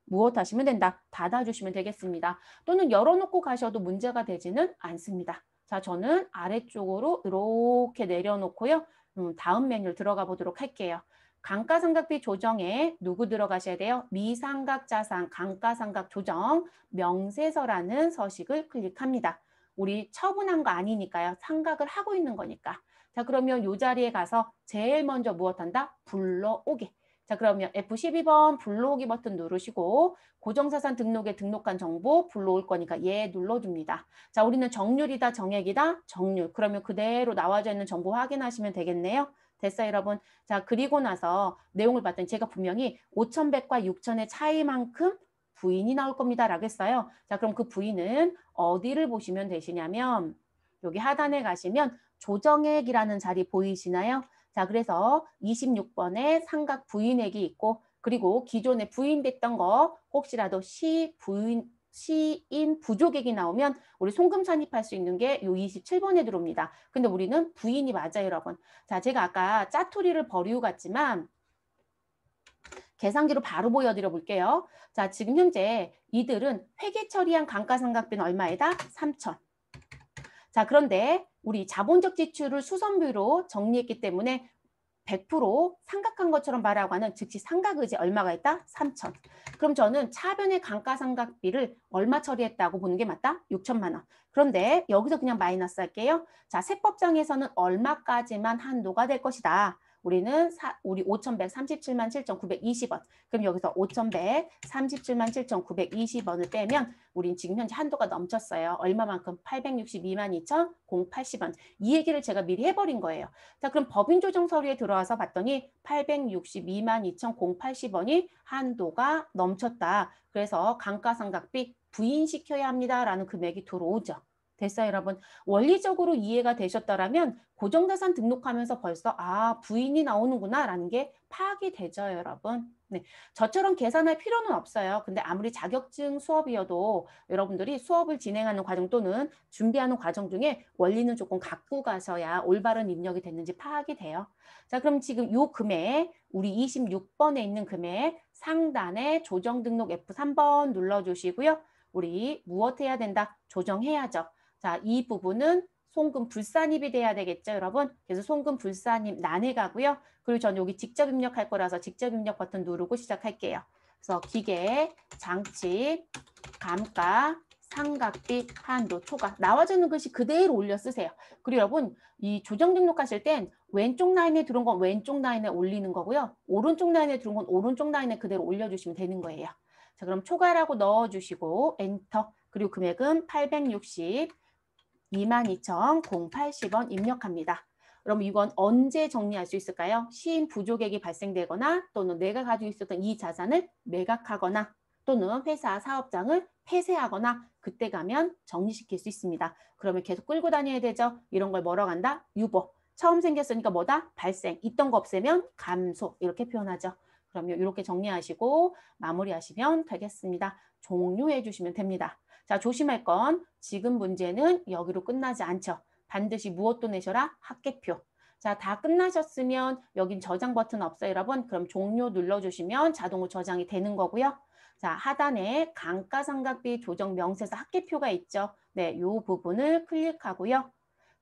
무엇 하시면 된다? 닫아주시면 되겠습니다. 또는 열어놓고 가셔도 문제가 되지는 않습니다. 자, 저는 아래쪽으로 이렇게 내려놓고요. 다음 메뉴를 들어가 보도록 할게요. 감가상각비 조정에 누구 들어가셔야 돼요? 미상각자산 감가상각 조정 명세서라는 서식을 클릭합니다. 우리 처분한 거 아니니까요. 상각을 하고 있는 거니까. 자, 그러면 이 자리에 가서 제일 먼저 무엇 한다? 불러오게. 자, 그러면 F12번 불러오기 버튼 누르시고 고정자산 등록에 등록한 정보 불러올 거니까 얘 눌러줍니다. 자, 우리는 정률이다, 정액이다, 정률. 그러면 그대로 나와져 있는 정보 확인하시면 되겠네요. 됐어요, 여러분. 자, 그리고 나서 내용을 봤더니 제가 분명히 5,100과 6,000의 차이만큼 부인이 나올 겁니다. 라고 했어요. 자, 그럼 그 부인은 어디를 보시면 되시냐면 여기 하단에 가시면 조정액이라는 자리 보이시나요? 자, 그래서 26번에 삼각 부인액이 있고 그리고 기존에 부인됐던 거 혹시라도 시인 부족액이 나오면 우리 송금 산입할 수 있는 게 요 27번에 들어옵니다. 근데 우리는 부인이 맞아요, 여러분. 자, 제가 아까 짜투리를 버리고 갔지만 계산기로 바로 보여드려 볼게요. 자, 지금 현재 이들은 회계 처리한 감가상각비는 얼마에다? 3천. 자, 그런데 우리 자본적 지출을 수선비로 정리했기 때문에 100% 상각한 것처럼 말하고 하는 즉시 상각의지 얼마가 있다? 3천. 그럼 저는 차변의 감가상각비를 얼마 처리했다고 보는 게 맞다? 6천만 원. 그런데 여기서 그냥 마이너스 할게요. 자, 세법상에서는 얼마까지만 한도가 될 것이다. 우리 5,137만 7,920원. 그럼 여기서 5,137만 7,920원을 빼면 우린 지금 현재 한도가 넘쳤어요. 얼마만큼? 862만 2,080원. 이 얘기를 제가 미리 해버린 거예요. 자, 그럼 법인 조정 서류에 들어와서 봤더니 862만 2,080원이 한도가 넘쳤다. 그래서 감가상각비 부인시켜야 합니다라는 금액이 들어오죠. 됐어요, 여러분? 원리적으로 이해가 되셨더라면 고정자산 등록하면서 벌써 부인이 나오는구나 라는 게 파악이 되죠, 여러분. 네, 저처럼 계산할 필요는 없어요. 근데 아무리 자격증 수업이어도 여러분들이 수업을 진행하는 과정 또는 준비하는 과정 중에 원리는 조금 갖고 가셔야 올바른 입력이 됐는지 파악이 돼요. 자, 그럼 지금 요 금액, 우리 26번에 있는 금액 상단에 조정 등록 F3번 눌러주시고요. 우리 무엇 해야 된다? 조정해야죠. 자, 이 부분은 송금 불산입이 돼야 되겠죠, 여러분? 그래서 송금 불산입 난해 가고요. 그리고 전 여기 직접 입력할 거라서 직접 입력 버튼 누르고 시작할게요. 그래서 기계, 장치, 감가, 상각비, 한도, 초과. 나와주는 글씨 그대로 올려 쓰세요. 그리고 여러분, 이 조정 등록하실 땐 왼쪽 라인에 들어온 건 왼쪽 라인에 올리는 거고요. 오른쪽 라인에 들어온 건 오른쪽 라인에 그대로 올려주시면 되는 거예요. 자, 그럼 초과라고 넣어주시고 엔터. 그리고 금액은 862만 2,080원 입력합니다. 그럼 이건 언제 정리할 수 있을까요? 시인 부족액이 발생되거나 또는 내가 가지고 있었던 이 자산을 매각하거나 또는 회사 사업장을 폐쇄하거나 그때 가면 정리시킬 수 있습니다. 그러면 계속 끌고 다녀야 되죠. 이런 걸 뭐라고 한다? 유보. 처음 생겼으니까 뭐다? 발생. 있던 거 없애면 감소. 이렇게 표현하죠. 그러면 이렇게 정리하시고 마무리하시면 되겠습니다. 종료해 주시면 됩니다. 자, 조심할 건 지금 문제는 여기로 끝나지 않죠. 반드시 무엇도 내셔라? 합계표. 자, 다 끝나셨으면 여긴 저장 버튼 없어요, 여러분. 그럼 종료 눌러주시면 자동으로 저장이 되는 거고요. 자, 하단에 감가상각비 조정 명세서 합계표가 있죠. 네, 이 부분을 클릭하고요.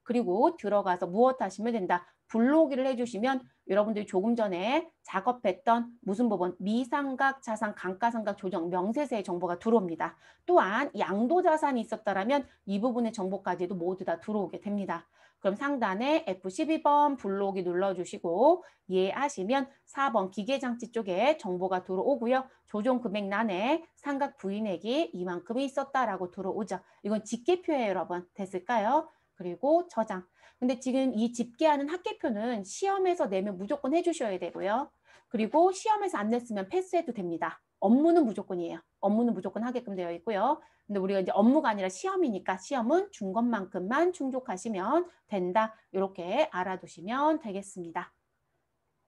그리고 들어가서 무엇 하시면 된다. 불러오기를 해주시면 여러분들이 조금 전에 작업했던 무슨 부분 미상각 자산 감가상각 조정 명세서의 정보가 들어옵니다. 또한 양도자산이 있었다면 이 부분의 정보까지도 모두 다 들어오게 됩니다. 그럼 상단에 F12번 불러오기 눌러주시고 이해하시면 4번 기계장치 쪽에 정보가 들어오고요. 조정 금액란에 상각 부인액이 이만큼이 있었다라고 들어오죠. 이건 집계표예요, 여러분. 됐을까요? 그리고 저장. 근데 지금 이 집계하는 합계표는 시험에서 내면 무조건 해주셔야 되고요. 그리고 시험에서 안 냈으면 패스해도 됩니다. 업무는 무조건이에요. 업무는 무조건 하게끔 되어 있고요. 근데 우리가 이제 업무가 아니라 시험이니까 시험은 준 것만큼만 충족하시면 된다. 이렇게 알아두시면 되겠습니다.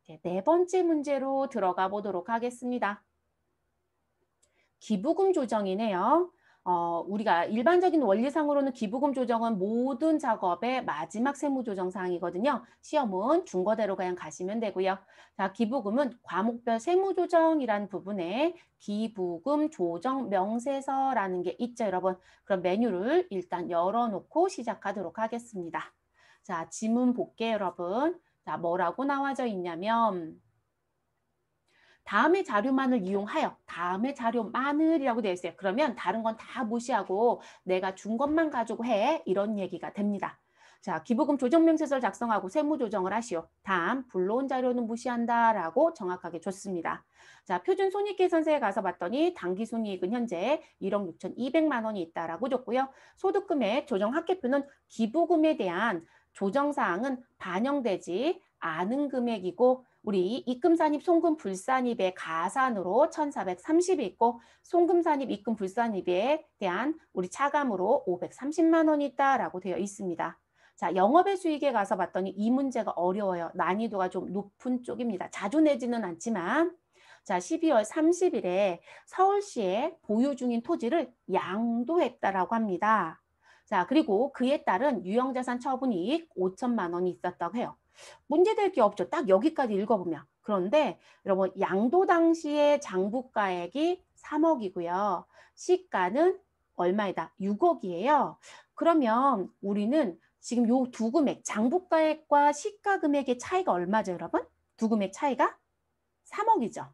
이제 네 번째 문제로 들어가 보도록 하겠습니다. 기부금 조정이네요. 우리가 일반적인 원리상으로는 기부금 조정은 모든 작업의 마지막 세무조정 사항이거든요. 시험은 준 거대로 그냥 가시면 되고요. 자, 기부금은 과목별 세무조정이라는 부분에 기부금 조정 명세서라는 게 있죠, 여러분. 그럼 메뉴를 일단 열어놓고 시작하도록 하겠습니다. 자, 지문 볼게요, 여러분. 자, 뭐라고 나와져 있냐면 다음의 자료만을 이용하여 다음의 자료만을이라고 되어 있어요. 그러면 다른 건 다 무시하고 내가 준 것만 가지고 해 이런 얘기가 됩니다. 자, 기부금 조정명세서를 작성하고 세무조정을 하시오. 다음 불러온 자료는 무시한다라고 정확하게 줬습니다. 자, 표준 손익계산서에 가서 봤더니 당기순이익은 현재 1억 6,200만 원이 있다라고 줬고요. 소득금액 조정 합계표는 기부금에 대한 조정사항은 반영되지 않은 금액이고 우리 입금산입, 송금불산입의 가산으로 1,430이 있고 송금산입, 입금불산입에 대한 우리 차감으로 530만 원이 있다라고 되어 있습니다. 자, 영업의 수익에 가서 봤더니 이 문제가 어려워요. 난이도가 좀 높은 쪽입니다. 자주 내지는 않지만 자, 12월 30일에 서울시에 보유 중인 토지를 양도했다라고 합니다. 자, 그리고 그에 따른 유형자산 처분이익 5천만 원이 있었다고 해요. 문제될 게 없죠. 딱 여기까지 읽어보면. 그런데 여러분 양도 당시의 장부가액이 3억이고요. 시가는 얼마이다? 6억이에요. 그러면 우리는 지금 요 두 금액, 장부가액과 시가금액의 차이가 얼마죠, 여러분? 두 금액 차이가 3억이죠.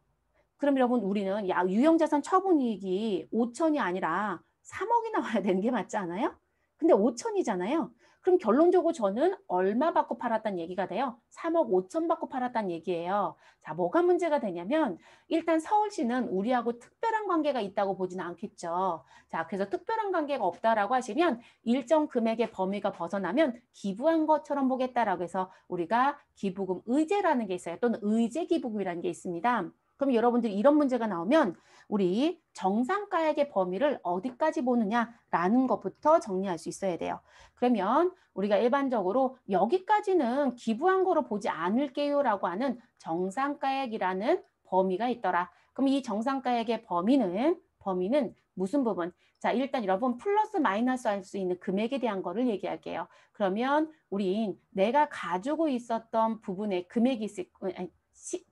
그럼 여러분 우리는 유형자산 처분이익이 5천이 아니라 3억이 나와야 되는 게 맞지 않아요? 근데 5천이잖아요. 그럼 결론적으로 저는 얼마 받고 팔았다는 얘기가 돼요? 3억 5천 받고 팔았다는 얘기예요. 자, 뭐가 문제가 되냐면 일단 서울시는 우리하고 특별한 관계가 있다고 보지는 않겠죠. 자, 그래서 특별한 관계가 없다라고 하시면 일정 금액의 범위가 벗어나면 기부한 것처럼 보겠다라고 해서 우리가 기부금 의제라는 게 있어요. 또는 의제 기부금이라는 게 있습니다. 그럼 여러분들이 이런 문제가 나오면 우리 정상가액의 범위를 어디까지 보느냐라는 것부터 정리할 수 있어야 돼요. 그러면 우리가 일반적으로 여기까지는 기부한 거로 보지 않을게요라고 하는 정상가액이라는 범위가 있더라. 그럼 이 정상가액의 범위는 무슨 부분? 자, 일단 여러분 플러스 마이너스 할 수 있는 금액에 대한 거를 얘기할게요. 그러면 우린 내가 가지고 있었던 부분에 금액이 있을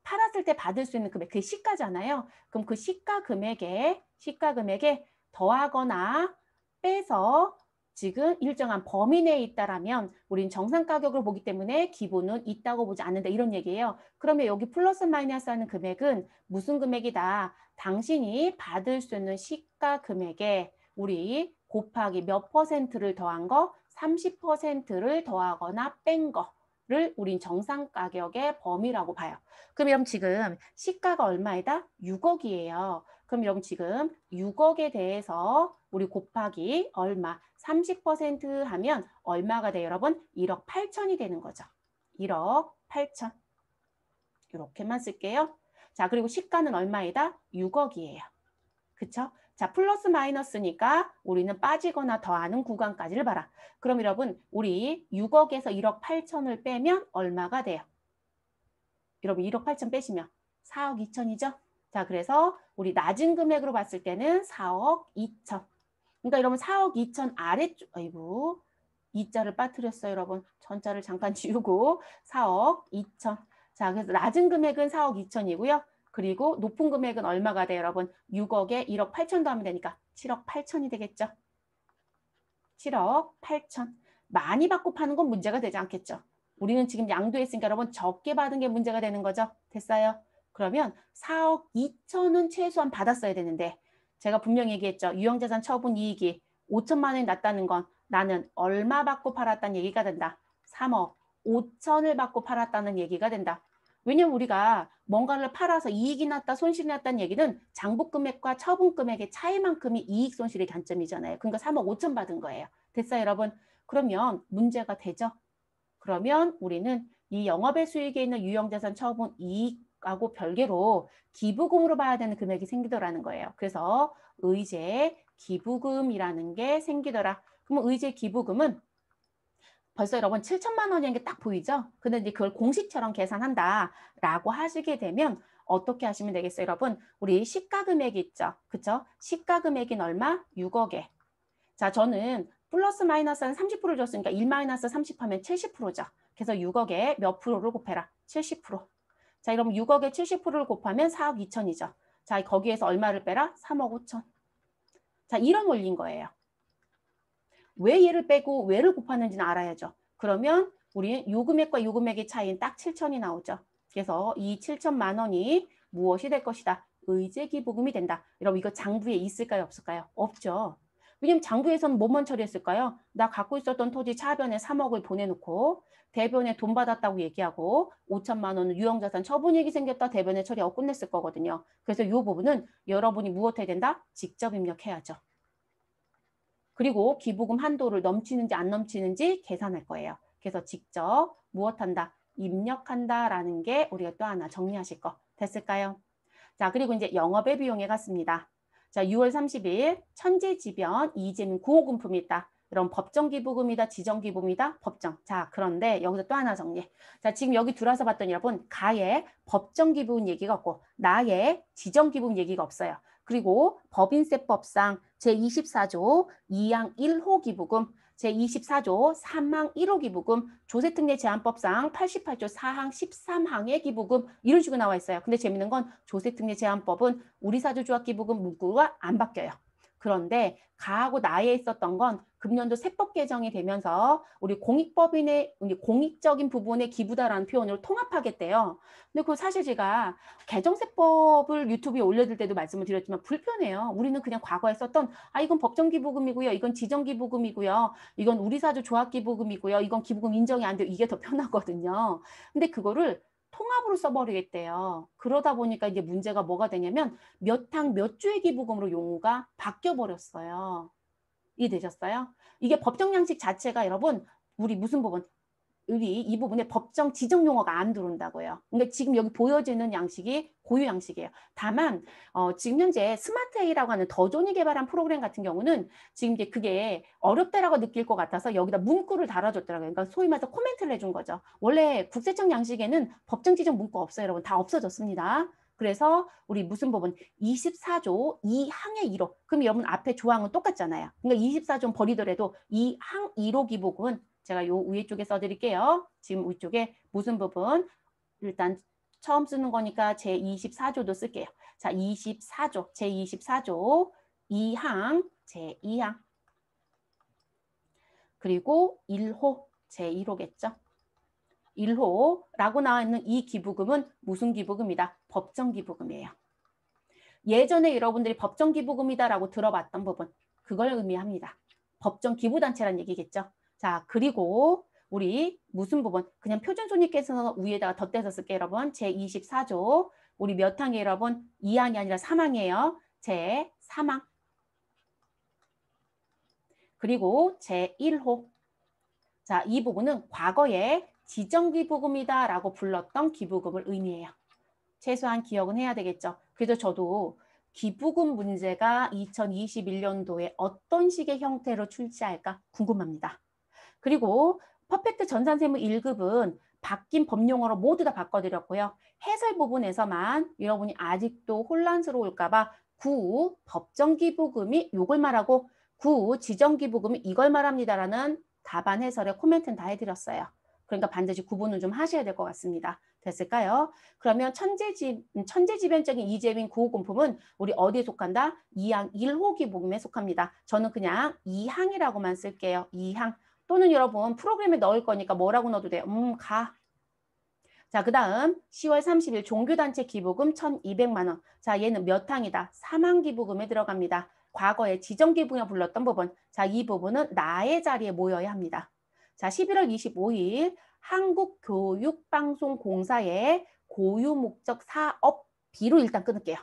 팔았을 때 받을 수 있는 금액, 그게 시가잖아요. 그럼 그 시가 금액에 더하거나 빼서 지금 일정한 범위 내에 있다라면 우린 정상 가격으로 보기 때문에 기본은 있다고 보지 않는다 이런 얘기예요. 그러면 여기 플러스 마이너스 하는 금액은 무슨 금액이다? 당신이 받을 수 있는 시가 금액에 우리 곱하기 몇 퍼센트를 더한 거? 30%를 더하거나 뺀 거를 우린 정상 가격의 범위라고 봐요. 그럼 여러분 지금 시가가 얼마이다? 6억이에요. 그럼 여러분 지금 6억에 대해서 우리 곱하기 얼마? 30% 하면 얼마가 돼요, 여러분? 1억 8천이 되는 거죠. 1억 8천. 이렇게만 쓸게요. 자, 그리고 시가는 얼마이다? 6억이에요. 그쵸? 자, 플러스 마이너스니까 우리는 빠지거나 더하는 구간까지를 봐라. 그럼 여러분, 우리 6억에서 1억 8천을 빼면 얼마가 돼요? 여러분 1억 8천 빼시면 4억 2천이죠? 자, 그래서 우리 낮은 금액으로 봤을 때는 4억 2천. 그러니까 여러분 4억 2천 아래쪽, 아이고, 2자를 빠뜨렸어요, 여러분. 전자를 잠깐 지우고 4억 2천. 자, 그래서 낮은 금액은 4억 2천이고요. 그리고 높은 금액은 얼마가 돼요, 여러분? 6억에 1억 8천 더하면 되니까 7억 8천이 되겠죠? 7억 8천. 많이 받고 파는 건 문제가 되지 않겠죠? 우리는 지금 양도했으니까 여러분 적게 받은 게 문제가 되는 거죠? 됐어요? 그러면 4억 2천은 최소한 받았어야 되는데 제가 분명히 얘기했죠. 유형자산 처분 이익이 5천만 원이 났다는 건 나는 얼마 받고 팔았다는 얘기가 된다. 3억 5천을 받고 팔았다는 얘기가 된다. 왜냐면 우리가 뭔가를 팔아서 이익이 났다, 손실이 났다는 얘기는 장부금액과 처분금액의 차이만큼이 이익 손실의 관점이잖아요. 그러니까 3억 5천 받은 거예요. 됐어요, 여러분? 그러면 문제가 되죠? 그러면 우리는 이 영업의 수익에 있는 유형자산 처분 이익하고 별개로 기부금으로 봐야 되는 금액이 생기더라는 거예요. 그래서 의제 기부금이라는 게 생기더라. 그러면 의제 기부금은 벌써 여러분 7천만 원이라는 게 딱 보이죠? 근데 이제 그걸 공식처럼 계산한다라고 하시게 되면 어떻게 하시면 되겠어요, 여러분? 우리 시가 금액이 있죠. 그쵸? 시가 금액인 얼마? 6억에. 자, 저는 플러스 마이너스는 30%를 줬으니까 1 마이너스 30 하면 70%죠. 그래서 6억에 몇 프로를 곱해라? 70%. 자, 그럼 6억에 70%를 곱하면 4억 2천이죠. 자, 거기에서 얼마를 빼라? 3억 5천. 자, 이런 원리인 거예요. 왜 얘를 빼고 왜를 곱하는지는 알아야죠. 그러면 우리 요 금액과 요 금액의 차이는 딱 7천이 나오죠. 그래서 이 7천만 원이 무엇이 될 것이다? 의제기부금이 된다. 여러분 이거 장부에 있을까요? 없을까요? 없죠. 왜냐면 장부에서는 뭐만 처리했을까요? 나 갖고 있었던 토지 차변에 3억을 보내놓고 대변에 돈 받았다고 얘기하고 5천만 원은 유형자산 처분이익이 생겼다 대변에 처리하고 끝냈을 거거든요. 그래서 이 부분은 여러분이 무엇 해야 된다? 직접 입력해야죠. 그리고 기부금 한도를 넘치는지 안 넘치는지 계산할 거예요. 그래서 직접 무엇한다? 입력한다라는 게 우리가 또 하나 정리하실 거 됐을까요? 자, 그리고 이제 영업의 비용에 갔습니다. 자, 6월 30일 천재지변 이재민 구호금품이 있다. 이런 법정기부금이다, 지정기부금이다, 법정. 자, 그런데 여기서 또 하나 정리. 자, 지금 여기 들어와서 봤더니 여러분 가의 법정기부금 얘기가 없고 나의 지정기부금 얘기가 없어요. 그리고 법인세법상 제24조 2항 1호 기부금, 제24조 3항 1호 기부금, 조세특례 제한법상 88조 4항 13항의 기부금 이런 식으로 나와 있어요. 근데 재밌는 건 조세특례 제한법은 우리 사주 조합 기부금 문구가 안 바뀌어요. 그런데 가하고 나에 있었던 건 금년도 세법 개정이 되면서 우리 공익법인의 공익적인 부분의 기부다라는 표현을 통합하겠대요. 근데 그 사실 제가 개정세법을 유튜브에 올려둘 때도 말씀을 드렸지만 불편해요. 우리는 그냥 과거에 썼던 이건 법정기부금이고요. 이건 지정기부금이고요. 이건 우리사주 조합기부금이고요. 이건 기부금 인정이 안 돼요. 이게 더 편하거든요. 근데 그거를 통합으로 써버리겠대요. 그러다 보니까 이제 문제가 뭐가 되냐면 몇 항 몇 주의 기부금으로 용어가 바뀌어버렸어요. 이해되셨어요? 이게 법정 양식 자체가 여러분 우리 무슨 법은 우리 이 부분에 법정 지정 용어가 안 들어온다고요. 그러니까 지금 여기 보여지는 양식이 고유 양식이에요. 다만 지금 현재 스마트 A라고 하는 더존이 개발한 프로그램 같은 경우는 지금 이제 그게 어렵다라고 느낄 것 같아서 여기다 문구를 달아줬더라고요. 그러니까 소위 말해서 코멘트를 해준 거죠. 원래 국세청 양식에는 법정 지정 문구 없어요, 여러분. 다 없어졌습니다. 그래서 우리 무슨 법은 24조 2항의 1호. 그럼 여러분 앞에 조항은 똑같잖아요. 그러니까 24조 버리더라도 2항 1호 기부금은 제가 요 위에 쪽에 써드릴게요. 지금 위쪽에 무슨 부분? 일단 처음 쓰는 거니까 제24조도 쓸게요. 자, 24조, 제24조 2항, 제2항. 그리고 1호, 제1호겠죠. 1호라고 나와 있는 이 기부금은 무슨 기부금이다? 법정기부금이에요. 예전에 여러분들이 법정기부금이다라고 들어봤던 부분, 그걸 의미합니다. 법정기부단체란 얘기겠죠. 자, 그리고 우리 무슨 부분? 그냥 표준손익계산서 위에다가 덧대서 쓸게요, 여러분. 제24조. 우리 몇 항이에요, 여러분? 2항이 아니라 3항이에요. 제3항. 그리고 제1호. 자, 이 부분은 과거에 지정기부금이다라고 불렀던 기부금을 의미해요. 최소한 기억은 해야 되겠죠. 그래서 저도 기부금 문제가 2021년도에 어떤 식의 형태로 출제할까 궁금합니다. 그리고 퍼펙트 전산세무 1급은 바뀐 법용어로 모두 다 바꿔드렸고요. 해설 부분에서만 여러분이 아직도 혼란스러울까 봐 구 법정기부금이 이걸 말하고 구 지정기부금이 이걸 말합니다라는 답안 해설에 코멘트는 다 해드렸어요. 그러니까 반드시 구분은 좀 하셔야 될 것 같습니다. 됐을까요? 그러면 천재지변적인 이재민 구호공품은 우리 어디에 속한다? 2항 1호 기부금에 속합니다. 저는 그냥 2항이라고만 쓸게요. 2항. 또는 여러분 프로그램에 넣을 거니까 뭐라고 넣어도 돼요. 가. 자, 그 다음 10월 30일 종교단체 기부금 1,200만 원. 자, 얘는 몇 항이다? 3항 기부금에 들어갑니다. 과거에 지정기부금이라 불렀던 부분. 자, 이 부분은 나의 자리에 모여야 합니다. 자, 11월 25일 한국교육방송공사의 고유목적 사업비로 일단 끊을게요.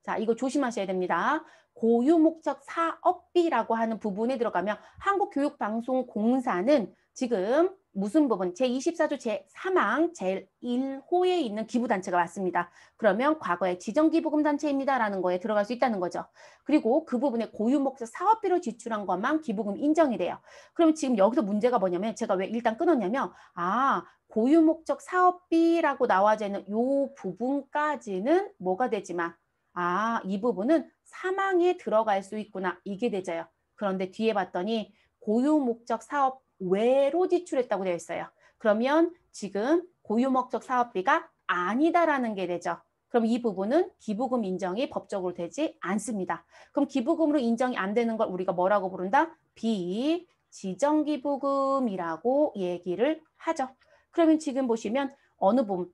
자, 이거 조심하셔야 됩니다. 고유목적 사업비라고 하는 부분에 들어가면 한국교육방송공사는 지금 무슨 부분? 제24조 제3항 제1호에 있는 기부단체가 맞습니다. 그러면 과거에 지정기부금단체입니다라는 거에 들어갈 수 있다는 거죠. 그리고 그 부분에 고유목적 사업비로 지출한 것만 기부금 인정이 돼요. 그럼 지금 여기서 문제가 뭐냐면 제가 왜 일단 끊었냐면 고유목적 사업비라고 나와져 있는 이 부분까지는 뭐가 되지만 이 부분은 사망에 들어갈 수 있구나. 이게 되져요. 그런데 뒤에 봤더니 고유목적 사업 외로 지출했다고 되어 있어요. 그러면 지금 고유목적 사업비가 아니다라는 게 되죠. 그럼 이 부분은 기부금 인정이 법적으로 되지 않습니다. 그럼 기부금으로 인정이 안 되는 걸 우리가 뭐라고 부른다? 비지정기부금이라고 얘기를 하죠. 그러면 지금 보시면 어느 부분,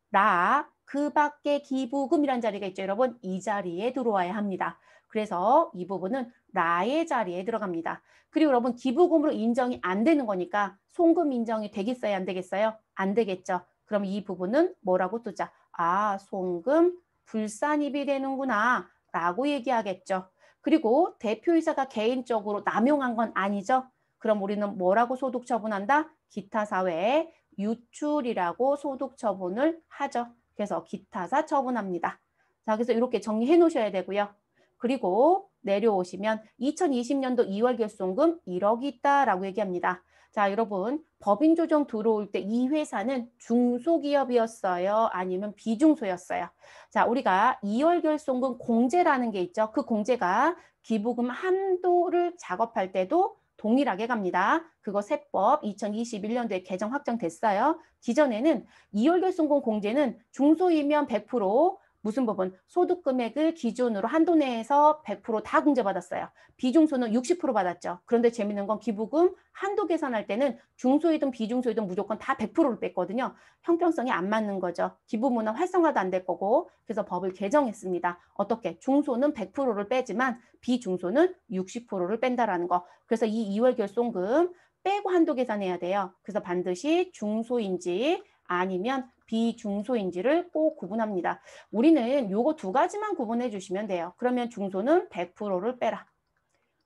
그 밖에 기부금이란 자리가 있죠. 여러분, 이 자리에 들어와야 합니다. 그래서 이 부분은 라의 자리에 들어갑니다. 그리고 여러분 기부금으로 인정이 안 되는 거니까 송금 인정이 되겠어요? 안 되겠어요? 안 되겠죠. 그럼 이 부분은 뭐라고 뜨자? 송금 불산입이 되는구나 라고 얘기하겠죠. 그리고 대표이사가 개인적으로 남용한 건 아니죠. 그럼 우리는 뭐라고 소득 처분한다? 기타 사회에 유출이라고 소득 처분을 하죠. 그래서 기타사 처분합니다. 자, 그래서 이렇게 정리해 놓으셔야 되고요. 그리고 내려오시면 2020년도 2월 결손금 1억이 있다라고 얘기합니다. 자, 여러분 법인 조정 들어올 때 이 회사는 중소기업이었어요? 아니면 비중소였어요? 자, 우리가 2월 결손금 공제라는 게 있죠. 그 공제가 기부금 한도를 작업할 때도 동일하게 갑니다. 그거 세법 2021년도에 개정 확정됐어요. 기존에는 2월 결손금 공제는 중소이면 100%, 무슨 부분? 소득 금액을 기준으로 한도 내에서 100%다 공제받았어요. 비중소는 60% 받았죠. 그런데 재밌는 건 기부금 한도 계산할 때는 중소이든 비중소이든 무조건 다 100%를 뺐거든요. 형평성이 안 맞는 거죠. 기부 문화 활성화도 안 될 거고. 그래서 법을 개정했습니다. 어떻게? 중소는 100%를 빼지만 비중소는 60%를 뺀다라는 거. 그래서 이 2월 결손금 빼고 한도 계산해야 돼요. 그래서 반드시 중소인지 아니면 비중소인지를 꼭 구분합니다. 우리는 요거 두 가지만 구분해 주시면 돼요. 그러면 중소는 100%를 빼라.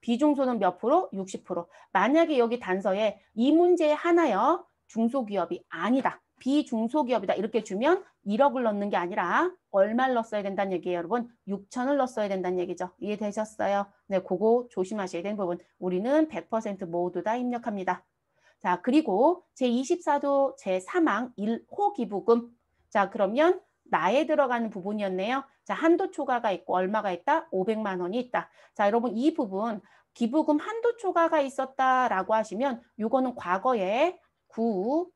비중소는 몇 프로? 60%. 만약에 여기 단서에 이 문제 하나요. 중소기업이 아니다. 비중소기업이다. 이렇게 주면 1억을 넣는 게 아니라 얼마를 넣었어야 된다는 얘기예요, 여러분? 6천을 넣었어야 된다는 얘기죠. 이해되셨어요? 네, 그거 조심하셔야 되는 부분. 우리는 100% 모두 다 입력합니다. 자, 그리고 제24조 제3항 1호 기부금. 자, 그러면 나에 들어가는 부분이었네요. 자, 한도 초과가 있고 얼마가 있다? 500만 원이 있다. 자, 여러분 이 부분 기부금 한도 초과가 있었다라고 하시면 요거는 과거에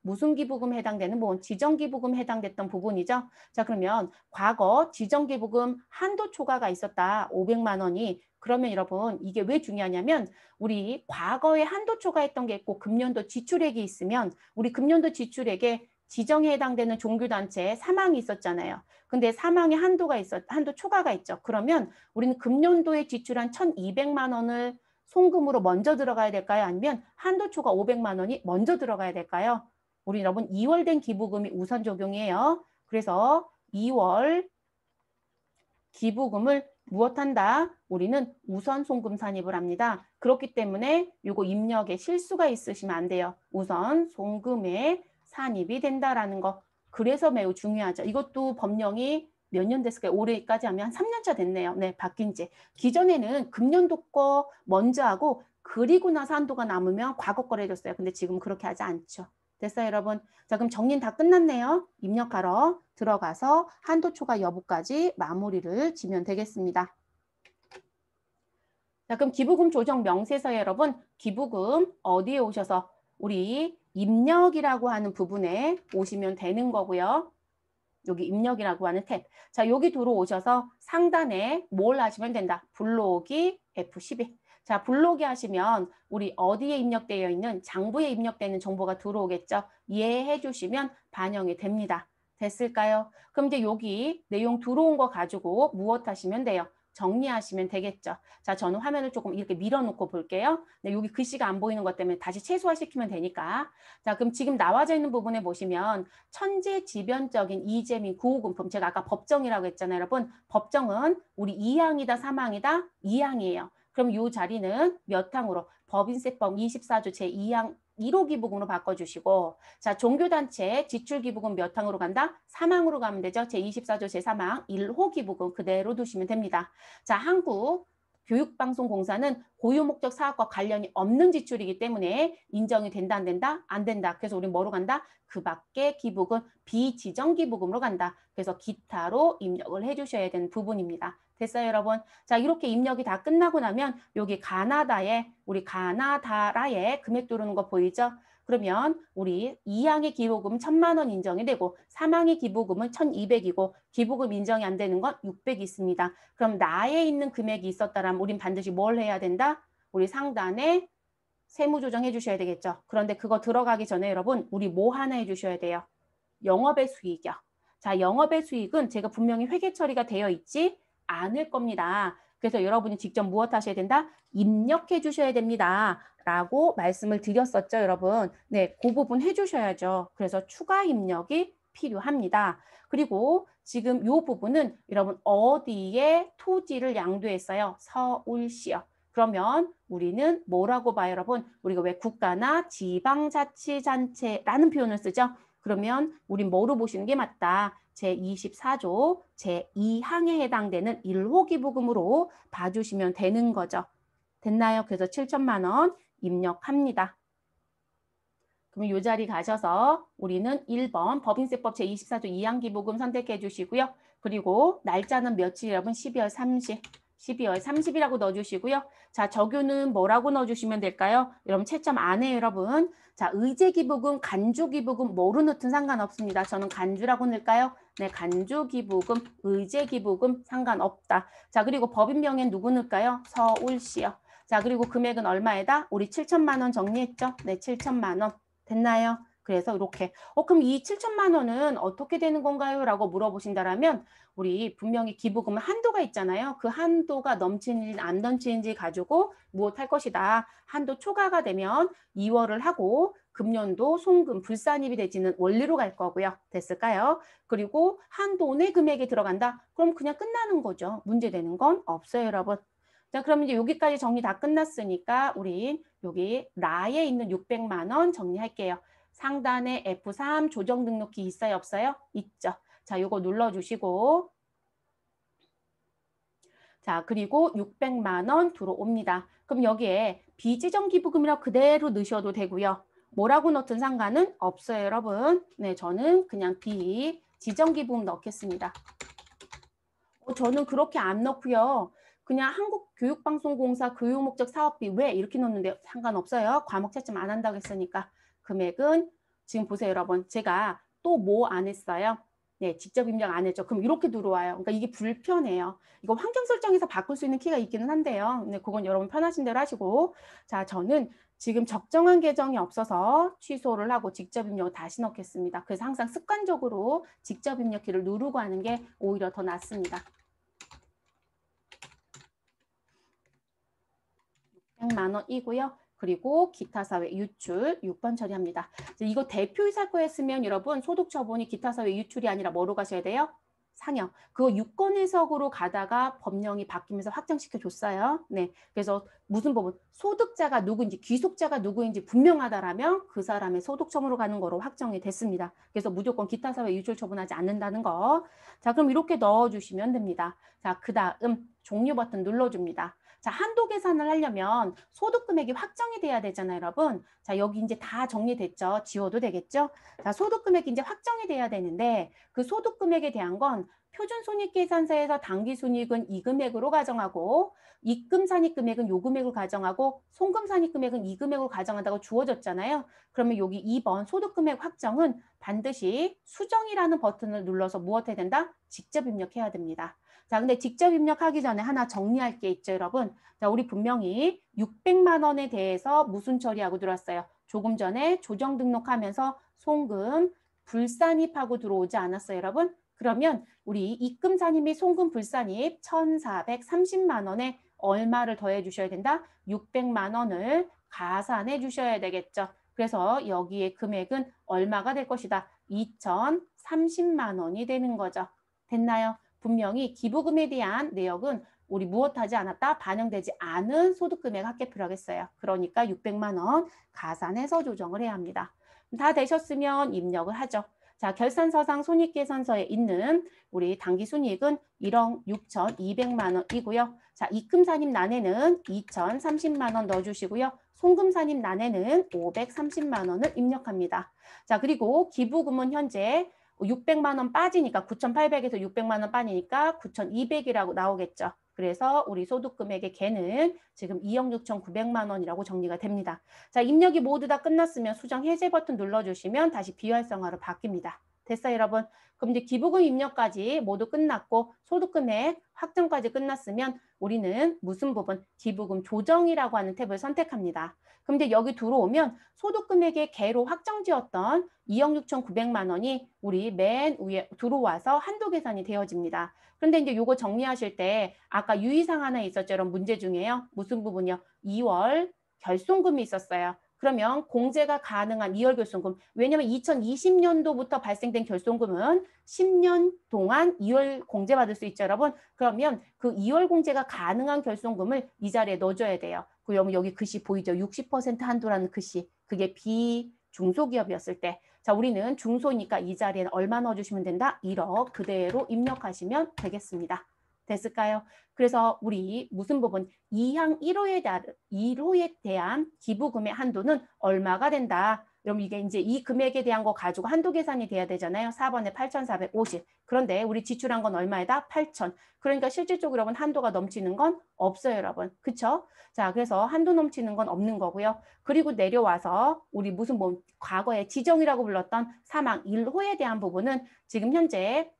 무슨 기부금 해당되는 부분? 지정기부금 해당됐던 부분이죠. 자, 그러면 과거 지정기부금 한도 초과가 있었다. 500만 원이. 그러면 여러분 이게 왜 중요하냐면 우리 과거에 한도 초과했던 게 있고 금년도 지출액이 있으면 우리 금년도 지출액에 지정에 해당되는 종교단체에 사망이 있었잖아요. 근데 사망에 한도 초과가 있죠. 그러면 우리는 금년도에 지출한 1,200만 원을 송금으로 먼저 들어가야 될까요? 아니면 한도 초과 500만 원이 먼저 들어가야 될까요? 우리 여러분 2월 된 기부금이 우선 적용이에요. 그래서 2월 기부금을 무엇한다? 우리는 우선 송금 산입을 합니다. 그렇기 때문에 이거 입력에 실수가 있으시면 안 돼요. 우선 송금에 산입이 된다라는 거. 그래서 매우 중요하죠. 이것도 법령이 몇 년 됐을까요? 올해까지 하면 한 3년차 됐네요. 네, 바뀐 지. 기존에는 금년도 거 먼저 하고 그리고 나서 한도가 남으면 과거 거를 해줬어요. 근데 지금 그렇게 하지 않죠. 됐어요, 여러분? 자, 그럼 정리는 다 끝났네요. 입력하러 들어가서 한도 초과 여부까지 마무리를 지면 되겠습니다. 자, 그럼 기부금 조정 명세서에 여러분, 기부금 어디에 오셔서 우리 입력이라고 하는 부분에 오시면 되는 거고요. 여기 입력이라고 하는 탭. 자, 여기 들어오셔서 상단에 뭘 하시면 된다. 불러오기 F12. 자, 불러오기 하시면 우리 어디에 입력되어 있는 장부에 입력되는 정보가 들어오겠죠. 이해해 주시면 반영이 됩니다. 됐을까요? 그럼 이제 여기 내용 들어온 거 가지고 무엇 하시면 돼요? 정리하시면 되겠죠. 자, 저는 화면을 조금 이렇게 밀어놓고 볼게요. 네, 여기 글씨가 안 보이는 것 때문에 다시 최소화시키면 되니까. 자, 그럼 지금 나와져 있는 부분에 보시면 천재지변적인 이재민 구호금품. 제가 아까 법정이라고 했잖아요, 여러분. 법정은 우리 2항이다, 3항이다? 2항이에요. 그럼 이 자리는 몇 항으로? 법인세법 24조 제2항 1호 기부금으로 바꿔주시고, 자, 종교단체 지출기부금 몇 항으로 간다? 3항으로 가면 되죠. 제24조 제3항 1호 기부금 그대로 두시면 됩니다. 자, 한국교육방송공사는 고유목적 사업과 관련이 없는 지출이기 때문에 인정이 된다, 안 된다? 안 된다. 그래서 우리 뭐로 간다? 그 밖에 기부금, 비지정 기부금으로 간다. 그래서 기타로 입력을 해주셔야 되는 부분입니다. 됐어요, 여러분? 자, 이렇게 입력이 다 끝나고 나면 여기 우리 가나다라에 금액 들어오는 거 보이죠? 그러면 우리 2항의 기부금 1,000만 원 인정이 되고 3항의 기부금은 1,200이고 기부금 인정이 안 되는 건 600이 있습니다. 그럼 나에 있는 금액이 있었다면 우린 반드시 뭘 해야 된다? 우리 상단에 세무 조정해 주셔야 되겠죠. 그런데 그거 들어가기 전에 여러분 우리 뭐 하나 해 주셔야 돼요? 영업의 수익이요. 자, 영업의 수익은 제가 분명히 회계 처리가 되어 있지 않을 겁니다. 그래서 여러분이 직접 무엇 하셔야 된다? 입력해 주셔야 됩니다. 라고 말씀을 드렸었죠, 여러분. 네, 그 부분 해주셔야죠. 그래서 추가 입력이 필요합니다. 그리고 지금 이 부분은 여러분 어디에 토지를 양도했어요? 서울시요. 그러면 우리는 뭐라고 봐요, 여러분? 우리가 왜 국가나 지방자치단체라는 표현을 쓰죠? 그러면 우리 뭐로 보시는 게 맞다? 제24조 제2항에 해당되는 1호 기부금으로 봐주시면 되는 거죠. 됐나요? 그래서 7천만 원 입력합니다. 그럼 이 자리 가셔서 우리는 1번 법인세법 제24조 2항 기부금 선택해 주시고요. 그리고 날짜는 며칠 여러분? 12월 30. 12월 30이라고 넣어주시고요. 자, 적유는 뭐라고 넣어주시면 될까요? 여러분 채점 안 해요, 여러분. 자, 의제기부금, 간주기부금 뭐로 넣든 상관없습니다. 저는 간주라고 넣을까요? 네, 간주기부금, 의제기부금 상관없다. 자, 그리고 법인명엔 누구 넣을까요? 서울시요. 자, 그리고 금액은 얼마에다? 우리 7천만 원 정리했죠? 네, 7천만 원. 됐나요? 그래서 이렇게 그럼 이 7천만 원은 어떻게 되는 건가요? 라고 물어보신다라면 우리 분명히 기부금은 한도가 있잖아요. 그 한도가 넘치는지 안 넘치는지 가지고 무엇할 것이다. 한도 초과가 되면 2월을 하고 금년도 송금 불산입이 되지는 원리로 갈 거고요. 됐을까요? 그리고 한도내 금액이 들어간다. 그럼 그냥 끝나는 거죠. 문제되는 건 없어요, 여러분. 자, 그럼 이제 여기까지 정리 다 끝났으니까 우린 여기 라에 있는 600만 원 정리할게요. 상단에 F3 조정 등록키 있어요, 없어요? 있죠. 자, 요거 눌러주시고 자, 그리고 600만 원 들어옵니다. 그럼 여기에 비지정 기부금이라고 그대로 넣으셔도 되고요. 뭐라고 넣든 상관은 없어요, 여러분. 네, 저는 그냥 비지정 기부금 넣겠습니다. 저는 그렇게 안 넣고요. 그냥 한국교육방송공사 교육목적 사업비 왜 이렇게 넣는데 상관없어요. 과목 채점 안 한다고 했으니까. 금액은 지금 보세요, 여러분. 제가 또 뭐 안 했어요? 네, 직접 입력 안 했죠. 그럼 이렇게 들어와요. 그러니까 이게 불편해요. 이거 환경 설정에서 바꿀 수 있는 키가 있기는 한데요. 네, 그건 여러분 편하신 대로 하시고. 자, 저는 지금 적정한 계정이 없어서 취소를 하고 직접 입력을 다시 넣겠습니다. 그래서 항상 습관적으로 직접 입력키를 누르고 하는 게 오히려 더 낫습니다. 100만 원이고요. 그리고 기타 사회 유출 6번 처리합니다. 이거 대표이사 거였으면 여러분 소득 처분이 기타 사회 유출이 아니라 뭐로 가셔야 돼요? 상여. 그거 유권 해석으로 가다가 법령이 바뀌면서 확정시켜 줬어요. 네. 그래서 무슨 법은 소득자가 누구인지 귀속자가 누구인지 분명하다라면 그 사람의 소득 처분으로 가는 거로 확정이 됐습니다. 그래서 무조건 기타 사회 유출 처분하지 않는다는 거. 자, 그럼 이렇게 넣어 주시면 됩니다. 자, 그다음 종료 버튼 눌러 줍니다. 자, 한도 계산을 하려면 소득 금액이 확정이 돼야 되잖아요, 여러분. 자, 여기 이제 다 정리됐죠? 지워도 되겠죠? 자, 소득 금액이 이제 확정이 돼야 되는데 그 소득 금액에 대한 건 표준 손익계산서에서 당기 순이익은 이 금액으로 가정하고 입금 산입 금액은 요 금액으로 가정하고 송금 산입 금액은 이 금액으로 가정한다고 주어졌잖아요. 그러면 여기 2번 소득 금액 확정은 반드시 수정이라는 버튼을 눌러서 무엇 해야 된다? 직접 입력해야 됩니다. 자, 근데 직접 입력하기 전에 하나 정리할 게 있죠, 여러분. 자, 우리 분명히 600만 원에 대해서 무슨 처리하고 들어왔어요? 조금 전에 조정 등록하면서 송금 불산입하고 들어오지 않았어요, 여러분? 그러면 우리 입금 산입 및 송금 불산입 1,430만 원에 얼마를 더해 주셔야 된다? 600만 원을 가산해 주셔야 되겠죠. 그래서 여기에 금액은 얼마가 될 것이다? 2,030만 원이 되는 거죠. 됐나요? 분명히 기부금에 대한 내역은 우리 무엇하지 않았다? 반영되지 않은 소득금액 합계표를 하겠어요. 그러니까 600만 원 가산해서 조정을 해야 합니다. 다 되셨으면 입력을 하죠. 자, 결산서상 손익계산서에 있는 우리 당기순이익은 1억 6,200만 원이고요. 자, 입금산입란에는 2,030만 원 넣어주시고요. 송금산입란에는 530만 원을 입력합니다. 자, 그리고 기부금은 현재 600만 원 빠지니까 9,800에서 600만 원 빠지니까 9,200이라고 나오겠죠. 그래서 우리 소득금액의 개는 지금 2억 6,900만 원이라고 정리가 됩니다. 자, 입력이 모두 다 끝났으면 수정 해제 버튼 눌러주시면 다시 비활성화로 바뀝니다. 됐어요, 여러분? 그럼 이제 기부금 입력까지 모두 끝났고 소득금액 확정까지 끝났으면 우리는 무슨 부분? 기부금 조정이라고 하는 탭을 선택합니다. 그럼 이제 여기 들어오면 소득금액의 개로 확정지었던 2억 6,900만 원이 우리 맨 위에 들어와서 한도 계산이 되어집니다. 그런데 이제 요거 정리하실 때 아까 유의사항 하나 있었죠. 여러분 문제 중에요. 무슨 부분이요? 2월 결손금이 있었어요. 그러면 공제가 가능한 2월 결손금. 왜냐하면 2020년도부터 발생된 결손금은 10년 동안 2월 공제받을 수 있죠, 여러분. 그러면 그 2월 공제가 가능한 결손금을 이 자리에 넣어줘야 돼요. 그러면 여기 글씨 보이죠? 60% 한도라는 글씨. 그게 비중소기업이었을 때. 자, 우리는 중소니까 이 자리에는 얼마 넣어주시면 된다? 1억 그대로 입력하시면 되겠습니다. 됐을까요? 그래서 우리 무슨 부분 2항 1호에 대한 기부금의 한도는 얼마가 된다. 그럼 이게 이제 이 금액에 대한 거 가지고 한도 계산이 돼야 되잖아요. 4번에 8,450. 그런데 우리 지출한 건 얼마에다? 8,000. 그러니까 실질적으로 여러분 한도가 넘치는 건 없어요, 여러분. 그쵸? 자, 그래서 한도 넘치는 건 없는 거고요. 그리고 내려와서 우리 무슨 뭐 과거에 지정이라고 불렀던 사망 1호에 대한 부분은 지금 현재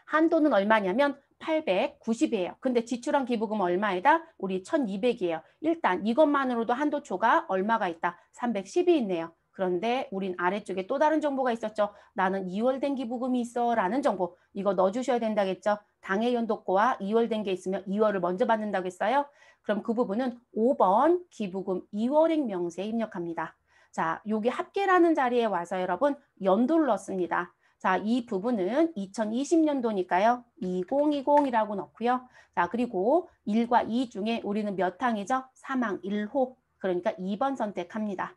한도는 얼마냐면 890이에요. 근데 지출한 기부금 얼마이다? 우리 1200이에요. 일단 이것만으로도 한도초가 얼마가 있다? 310이 있네요. 그런데 우린 아래쪽에 또 다른 정보가 있었죠. 나는 2월 된 기부금이 있어 라는 정보. 이거 넣어주셔야 된다겠죠. 당해 연도거와 2월 된 게 있으면 2월을 먼저 받는다고 했어요. 그럼 그 부분은 5번 기부금 2월행 명세에 입력합니다. 자, 여기 합계라는 자리에 와서 여러분 연도를 넣습니다. 자, 이 부분은 2020년도니까요. 2020이라고 넣고요. 자, 그리고 1과 2 중에 우리는 몇 항이죠? 3항 1호. 그러니까 2번 선택합니다.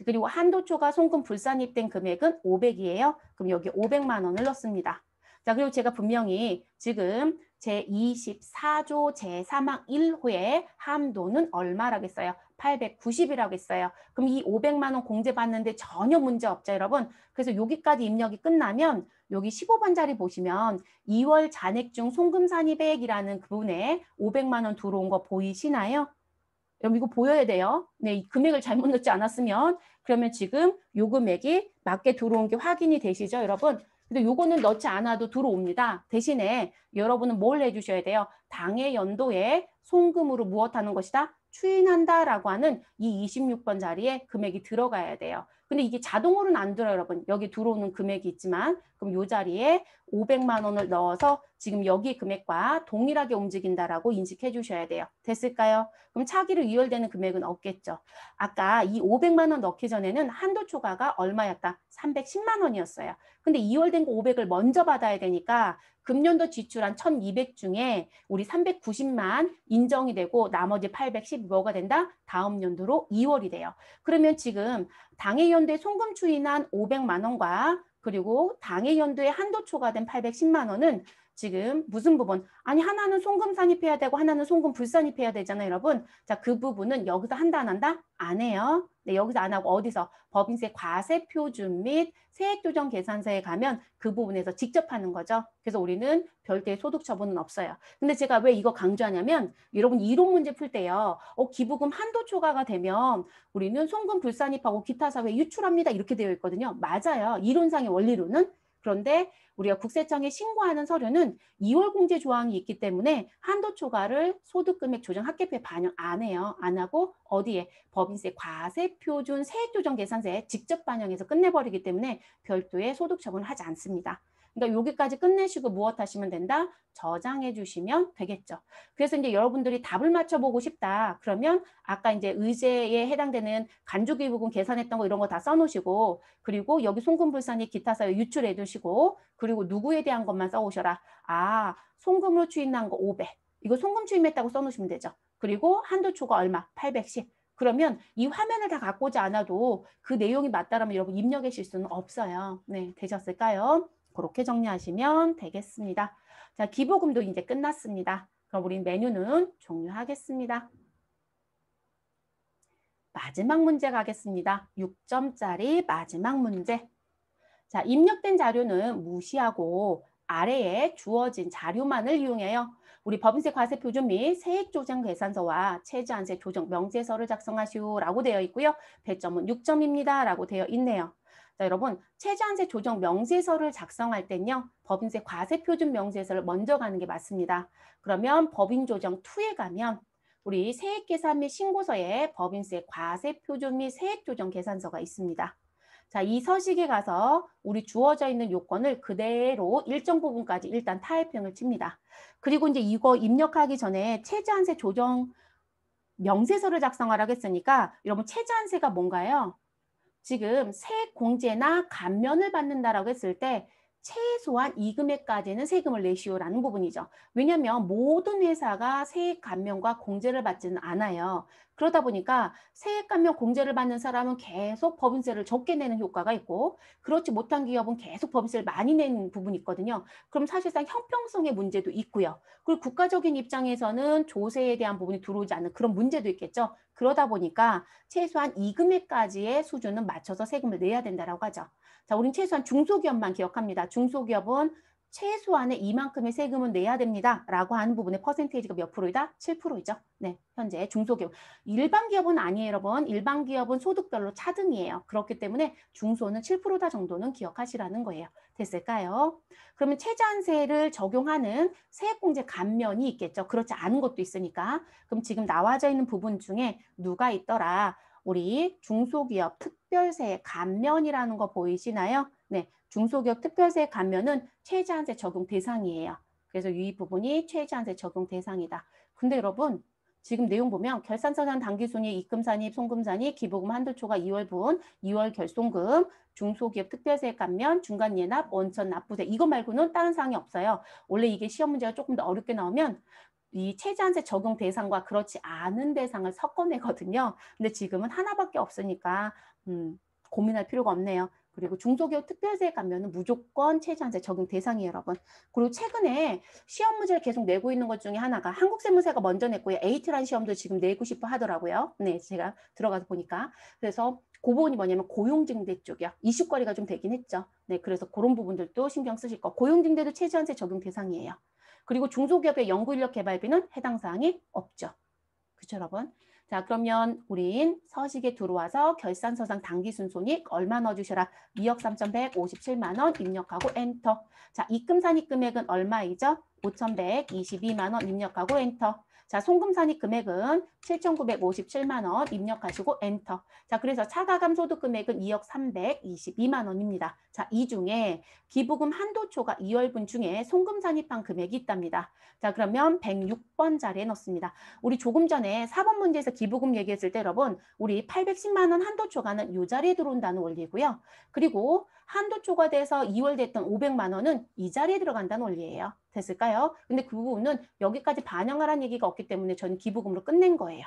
그리고 한도초가 송금 불산입된 금액은 500이에요. 그럼 여기 500만 원을 넣습니다. 자, 그리고 제가 분명히 지금 제24조 제3항 1호의 함도는 얼마라고 했어요? 890이라고 했어요. 그럼 이 500만 원 공제받는데 전혀 문제 없죠, 여러분? 그래서 여기까지 입력이 끝나면 여기 15번 자리 보시면 2월 잔액 중 송금산입액이라는 그 부분에 500만 원 들어온 거 보이시나요? 여러분 이거 보여야 돼요. 네, 이 금액을 잘못 넣지 않았으면 그러면 지금 요 금액이 맞게 들어온 게 확인이 되시죠, 여러분? 근데 요거는 넣지 않아도 들어옵니다. 대신에 여러분은 뭘 해주셔야 돼요? 당해 연도에 송금으로 무엇하는 것이다? 추인한다라고 하는 이 26번 자리에 금액이 들어가야 돼요. 근데 이게 자동으로는 안 들어요, 여러분. 여기 들어오는 금액이 있지만 그럼 요 자리에 500만 원을 넣어서 지금 여기 금액과 동일하게 움직인다라고 인식해 주셔야 돼요. 됐을까요? 그럼 차기로 이월되는 금액은 없겠죠. 아까 이 500만 원 넣기 전에는 한도 초과가 얼마였다? 310만 원이었어요. 근데 이월된 거 500을 먼저 받아야 되니까 금년도 지출한 1200 중에 우리 390만 인정이 되고 나머지 810 뭐가 된다? 다음 연도로 2월이 돼요. 그러면 지금 당해 연도에 송금 추인한 500만 원과 그리고 당해 연도에 한도 초과된 810만 원은 지금 무슨 부분? 아니 하나는 송금 산입해야 되고 하나는 송금 불산입해야 되잖아요, 여러분. 자, 그 부분은 여기서 한다 안 한다? 안 해요. 네, 여기서 안 하고 어디서? 법인세 과세표준 및 세액조정 계산서에 가면 그 부분에서 직접 하는 거죠. 그래서 우리는 별도의 소득 처분은 없어요. 근데 제가 왜 이거 강조하냐면 여러분 이론 문제 풀 때요. 기부금 한도 초과가 되면 우리는 송금 불산입하고 기타 사회 유출합니다. 이렇게 되어 있거든요. 맞아요. 이론상의 원리로는. 그런데 우리가 국세청에 신고하는 서류는 2월 공제 조항이 있기 때문에 한도 초과를 소득금액 조정 합계표에 반영 안 해요. 안 하고 어디에? 법인세 과세표준 세액조정 계산서에 직접 반영해서 끝내버리기 때문에 별도의 소득 처분을 하지 않습니다. 그러니까 여기까지 끝내시고 무엇 하시면 된다? 저장해 주시면 되겠죠. 그래서 이제 여러분들이 답을 맞춰보고 싶다. 그러면 아까 이제 의제에 해당되는 간주기부금 계산했던 거 이런 거 다 써놓으시고 그리고 여기 송금불산이 기타 사유 유출해 두시고 그리고 누구에 대한 것만 써오셔라. 아, 송금으로 추인한 거 500. 이거 송금 추임했다고 써놓으시면 되죠. 그리고 한도 초과 얼마? 810. 그러면 이 화면을 다 갖고 오지 않아도 그 내용이 맞다라면 여러분 입력하실 수는 없어요. 네, 되셨을까요? 그렇게 정리하시면 되겠습니다. 자, 기부금도 이제 끝났습니다. 그럼 우리 메뉴는 종료하겠습니다. 마지막 문제 가겠습니다. 6점짜리 마지막 문제. 자, 입력된 자료는 무시하고 아래에 주어진 자료만을 이용해요. 우리 법인세 과세표준 및 세액조정 계산서와 최저한세 조정 명세서를 작성하시오라고 되어 있고요. 배점은 6점입니다. 라고 되어 있네요. 자, 여러분 최저한세 조정 명세서를 작성할 땐요. 법인세 과세표준 명세서를 먼저 가는 게 맞습니다. 그러면 법인조정 2에 가면 우리 세액계산 및 신고서에 법인세 과세표준 및 세액조정 계산서가 있습니다. 자, 이 서식에 가서 우리 주어져 있는 요건을 그대로 일정 부분까지 일단 타입형을 칩니다. 그리고 이제 이거 입력하기 전에 최저한세 조정 명세서를 작성하라고 했으니까 여러분 최저한세가 뭔가요? 지금 세액 공제나 감면을 받는다라고 했을 때 최소한 이 금액까지는 세금을 내시오라는 부분이죠. 왜냐하면 모든 회사가 세액 감면과 공제를 받지는 않아요. 그러다 보니까 세액 감면 공제를 받는 사람은 계속 법인세를 적게 내는 효과가 있고 그렇지 못한 기업은 계속 법인세를 많이 내는 부분이 있거든요. 그럼 사실상 형평성의 문제도 있고요. 그리고 국가적인 입장에서는 조세에 대한 부분이 들어오지 않는 그런 문제도 있겠죠. 그러다 보니까 최소한 이 금액까지의 수준은 맞춰서 세금을 내야 된다라고 하죠. 자, 우린 최소한 중소기업만 기억합니다. 중소기업은 최소한의 이만큼의 세금은 내야 됩니다. 라고 하는 부분의 퍼센테이지가 몇 프로이다? 7%이죠. 네, 현재 중소기업. 일반 기업은 아니에요, 여러분. 일반 기업은 소득별로 차등이에요. 그렇기 때문에 중소는 7%다 정도는 기억하시라는 거예요. 됐을까요? 그러면 최저한세를 적용하는 세액공제 감면이 있겠죠. 그렇지 않은 것도 있으니까. 그럼 지금 나와져 있는 부분 중에 누가 있더라? 우리 중소기업 특별세 감면이라는 거 보이시나요? 네, 중소기업 특별세 감면은 최저한세 적용 대상이에요. 그래서 이 부분이 최저한세 적용 대상이다. 근데 여러분 지금 내용 보면 결산서상 당기순이익, 입금산입, 송금산입, 기부금 한도초과 2월분, 2월 결손금, 중소기업 특별세 감면, 중간예납, 원천 납부세 이거 말고는 다른 사항이 없어요. 원래 이게 시험 문제가 조금 더 어렵게 나오면 이 최저한세 적용 대상과 그렇지 않은 대상을 섞어내거든요. 근데 지금은 하나밖에 없으니까 고민할 필요가 없네요. 그리고 중소기업 특별세 감면은 무조건 최저한세 적용 대상이에요, 여러분. 그리고 최근에 시험 문제를 계속 내고 있는 것 중에 하나가 한국세무사가 먼저 냈고요. 에이트란 시험도 지금 내고 싶어 하더라고요. 네, 제가 들어가서 보니까. 그래서 그 부분이 뭐냐면 고용증대 쪽이요. 이슈거리가 좀 되긴 했죠. 네, 그래서 그런 부분들도 신경 쓰실 거. 고용증대도 최저한세 적용 대상이에요. 그리고 중소기업의 연구인력 개발비는 해당 사항이 없죠. 그렇죠, 여러분? 자, 그러면 우린 서식에 들어와서 결산서상 당기순손익 얼마 넣어주셔라. 2억 3,157만 원 입력하고 엔터. 자, 입금산입 금액은 얼마이죠? 5,122만 원 입력하고 엔터. 자, 송금산입 금액은 7,957만 원 입력하시고 엔터. 자, 그래서 차가감 소득 금액은 2억 322만 원입니다. 자, 이 중에 기부금 한도초가 2월분 중에 송금산입한 금액이 있답니다. 자, 그러면 106번 자리에 넣습니다. 우리 조금 전에 4번 문제에서 기부금 얘기했을 때 여러분 우리 810만 원 한도 초과는 이 자리에 들어온다는 원리고요. 그리고 한도 초과돼서 2월 됐던 500만 원은 이 자리에 들어간다는 원리예요. 됐을까요? 근데 그 부분은 여기까지 반영하라는 얘기가 없기 때문에 저는 기부금으로 끝낸 거예요.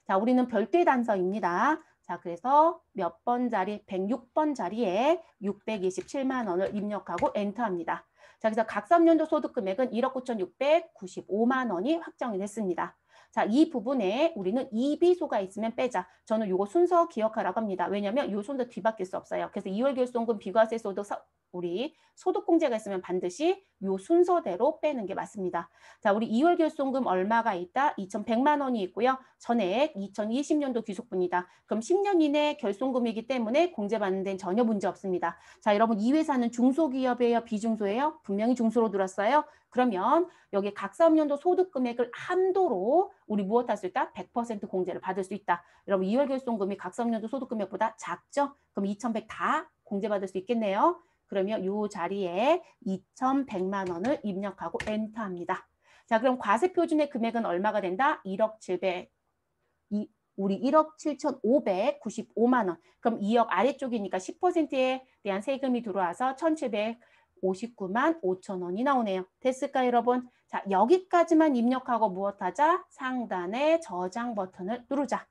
자, 우리는 별도의 단서입니다. 자, 그래서 몇 번 자리? 106번 자리에 627만 원을 입력하고 엔터합니다. 자, 그래서 각 3년도 소득 금액은 1억 9,695만 원이 확정이 됐습니다. 자, 이 부분에 우리는 이비소가 있으면 빼자. 저는 이거 순서 기억하라고 합니다. 왜냐하면 이 순서 뒤바뀔 수 없어요. 그래서 2월 결손금 비과세 소득 우리 소득공제가 있으면 반드시 이 순서대로 빼는 게 맞습니다. 자, 우리 2월 결손금 얼마가 있다? 2,100만 원이 있고요. 전액 2020년도 귀속분이다. 그럼 10년 이내 결손금이기 때문에 공제받는 데는 전혀 문제 없습니다. 자, 여러분 이 회사는 중소기업이에요? 비중소예요? 분명히 중소로 들었어요. 그러면 여기 각 사업연도 소득 금액을 한도로 우리 무엇 할 수 있다? 100% 공제를 받을 수 있다. 여러분 2월 결손금이 각 사업연도 소득 금액보다 작죠? 그럼 2,100 다 공제받을 수 있겠네요. 그러면 이 자리에 2,100만 원을 입력하고 엔터합니다. 자, 그럼 과세표준의 금액은 얼마가 된다? 1억 700, 우리 1억 7,595만 원. 그럼 2억 아래쪽이니까 10%에 대한 세금이 들어와서 1,759만 5천 원이 나오네요. 됐을까요, 여러분? 자, 여기까지만 입력하고 무엇하자? 상단에 저장 버튼을 누르자.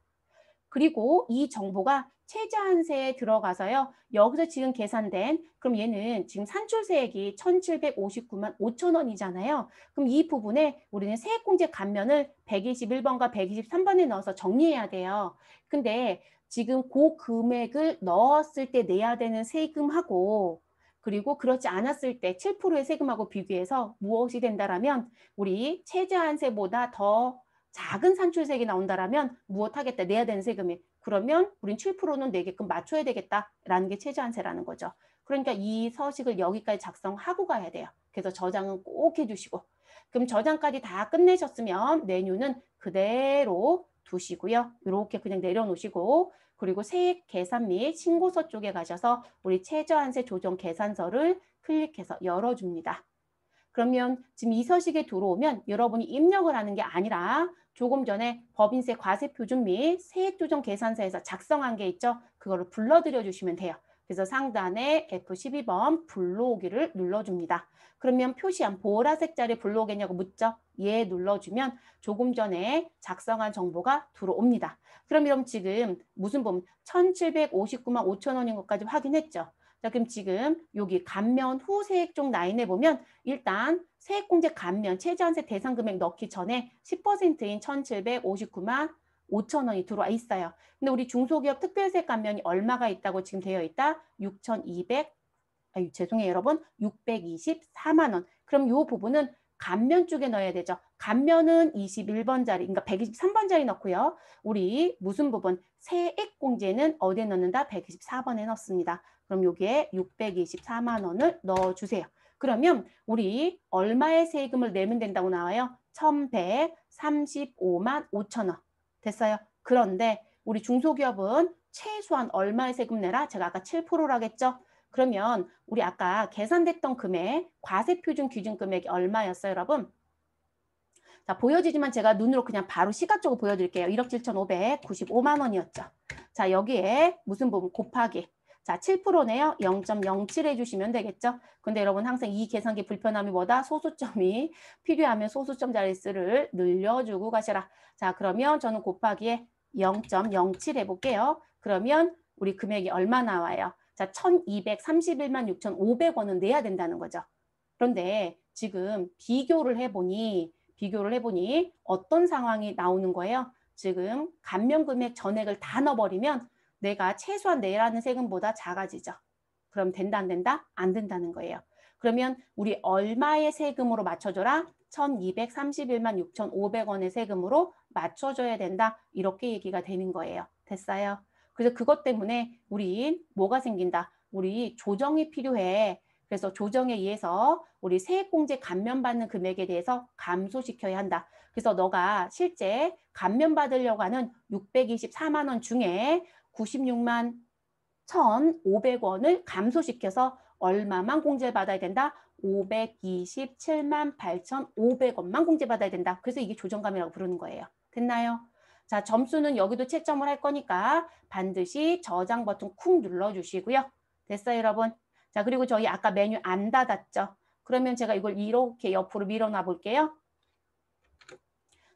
그리고 이 정보가 최저한세에 들어가서요. 여기서 지금 계산된 그럼 얘는 지금 산출세액이 1,759만 5천 원이잖아요. 그럼 이 부분에 우리는 세액공제 감면을 121번과 123번에 넣어서 정리해야 돼요. 근데 지금 그 금액을 넣었을 때 내야 되는 세금하고 그리고 그렇지 않았을 때 7%의 세금하고 비교해서 무엇이 된다라면 우리 최저한세보다 더 작은 산출세액이 나온다라면 무엇 하겠다? 내야 되는 세금이. 그러면 우린 7%는 내게끔 맞춰야 되겠다라는 게 최저한세라는 거죠. 그러니까 이 서식을 여기까지 작성하고 가야 돼요. 그래서 저장은 꼭 해주시고. 그럼 저장까지 다 끝내셨으면 메뉴는 그대로 두시고요. 이렇게 그냥 내려놓으시고 그리고 세액 계산 및 신고서 쪽에 가셔서 우리 최저한세 조정 계산서를 클릭해서 열어줍니다. 그러면 지금 이 서식에 들어오면 여러분이 입력을 하는 게 아니라 조금 전에 법인세 과세표준 및 세액조정 계산서에서 작성한 게 있죠. 그거를 불러들여 주시면 돼요. 그래서 상단에 F12번 불러오기를 눌러줍니다. 그러면 표시한 보라색 자리 불러오겠냐고 묻죠. 예 눌러주면 조금 전에 작성한 정보가 들어옵니다. 그럼 지금 무슨 봄 1,759만 5천 원인 것까지 확인했죠. 자, 그럼 지금 여기 감면 후 세액 쪽 라인에 보면 일단 세액공제 감면 최저한세 대상 금액 넣기 전에 10%인 1,759만 5천 원이 들어와 있어요. 근데 우리 중소기업 특별세 감면이 얼마가 있다고 지금 되어 있다? 6,200 죄송해요 여러분. 624만 원. 그럼 이 부분은 감면 쪽에 넣어야 되죠. 감면은 21번 자리, 그러니까 123번 자리 넣고요. 우리 무슨 부분? 세액공제는 어디에 넣는다? 124번에 넣습니다. 그럼 여기에 624만 원을 넣어주세요. 그러면 우리 얼마의 세금을 내면 된다고 나와요? 1135만 5천 원. 됐어요? 그런데 우리 중소기업은 최소한 얼마의 세금 내라? 제가 아까 7%라겠죠? 그러면 우리 아까 계산됐던 금액, 과세표준 기준 금액이 얼마였어요, 여러분? 자, 보여지지만 제가 눈으로 그냥 바로 시각적으로 보여드릴게요. 1억 7,595만 원이었죠. 자, 여기에 무슨 부분 곱하기. 자, 7%네요. 0.07 해주시면 되겠죠. 근데 여러분 항상 이 계산기 불편함이 뭐다? 소수점이 필요하면 소수점 자릿수를 늘려주고 가셔라. 자, 그러면 저는 곱하기에 0.07 해볼게요. 그러면 우리 금액이 얼마 나와요? 자, 1231만 6,500원은 내야 된다는 거죠. 그런데 지금 비교를 해보니 어떤 상황이 나오는 거예요? 지금 감면금액 전액을 다 넣어버리면 내가 최소한 내라는 세금보다 작아지죠. 그럼 된다 안 된다? 안 된다는 거예요. 그러면 우리 얼마의 세금으로 맞춰줘라? 1231만 6,500원의 세금으로 맞춰줘야 된다. 이렇게 얘기가 되는 거예요. 됐어요? 그래서 그것 때문에 우리 뭐가 생긴다? 우리 조정이 필요해. 그래서 조정에 의해서 우리 세액공제 감면받는 금액에 대해서 감소시켜야 한다. 그래서 너가 실제 감면받으려고 하는 624만 원 중에 96만 1,500원을 감소시켜서 얼마만 공제받아야 된다? 527만 8,500원만 공제받아야 된다. 그래서 이게 조정감이라고 부르는 거예요. 됐나요? 자, 점수는 여기도 채점을 할 거니까 반드시 저장 버튼 쿵 눌러주시고요. 됐어요, 여러분? 자, 그리고 저희 아까 메뉴 안 닫았죠? 그러면 제가 이걸 이렇게 옆으로 밀어놔 볼게요.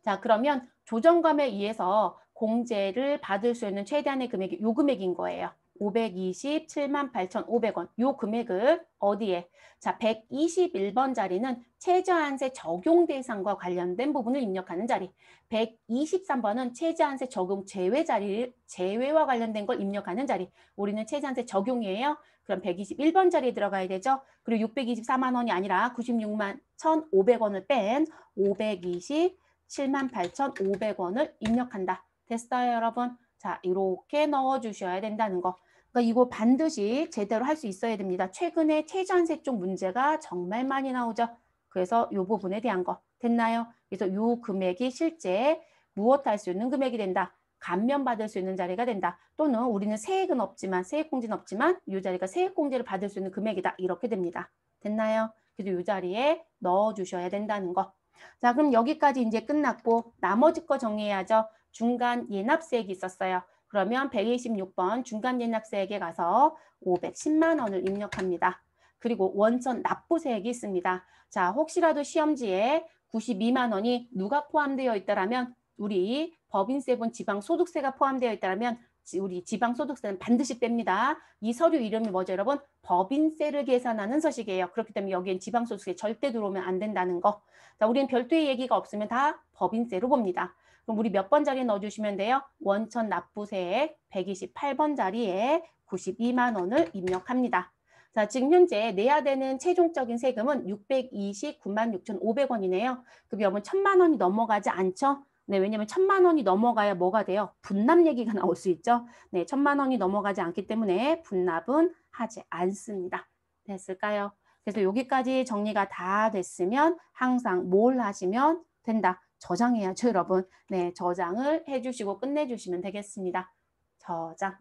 자, 그러면 조정감에 의해서 공제를 받을 수 있는 최대한의 금액이 요 금액인 거예요. 527만 8,500원. 요 금액을 어디에? 자, 121번 자리는 최저한세 적용 대상과 관련된 부분을 입력하는 자리. 123번은 최저한세 적용 제외 자리를 제외와 관련된 걸 입력하는 자리. 우리는 최저한세 적용이에요. 그럼 121번 자리에 들어가야 되죠. 그리고 624만 원이 아니라 96만 1,500원을 뺀 527만 8,500원을 입력한다. 됐어요, 여러분? 자, 이렇게 넣어주셔야 된다는 거. 그러니까 이거 반드시 제대로 할 수 있어야 됩니다. 최근에 최저한세 쪽 문제가 정말 많이 나오죠. 그래서 이 부분에 대한 거. 됐나요? 그래서 이 금액이 실제 무엇 할 수 있는 금액이 된다. 감면받을 수 있는 자리가 된다. 또는 우리는 세액은 없지만 세액공제는 없지만 이 자리가 세액공제를 받을 수 있는 금액이다. 이렇게 됩니다. 됐나요? 그래서 이 자리에 넣어주셔야 된다는 거. 자, 그럼 여기까지 이제 끝났고 나머지 거 정리해야죠. 중간 예납세액이 있었어요. 그러면 126번 중간 예납세액에 가서 510만 원을 입력합니다. 그리고 원천 납부세액이 있습니다. 자, 혹시라도 시험지에 92만 원이 누가 포함되어 있다라면 우리 법인세분 지방소득세가 포함되어 있다라면 우리 지방소득세는 반드시 뺍니다. 이 서류 이름이 뭐죠, 여러분? 법인세를 계산하는 서식이에요. 그렇기 때문에 여기엔 지방소득세 절대 들어오면 안 된다는 거. 자, 우리는 별도의 얘기가 없으면 다 법인세로 봅니다. 그럼 우리 몇 번 자리에 넣어주시면 돼요? 원천 납부세액 128번 자리에 92만 원을 입력합니다. 자, 지금 현재 내야 되는 최종적인 세금은 629만 6,500원이네요. 그럼 여러분 1,000만 원이 넘어가지 않죠? 네, 왜냐면 1,000만 원이 넘어가야 뭐가 돼요? 분납 얘기가 나올 수 있죠. 네, 1,000만 원이 넘어가지 않기 때문에 분납은 하지 않습니다. 됐을까요? 그래서 여기까지 정리가 다 됐으면 항상 뭘 하시면 된다. 저장해야죠, 여러분. 네, 저장을 해주시고 끝내주시면 되겠습니다. 저장.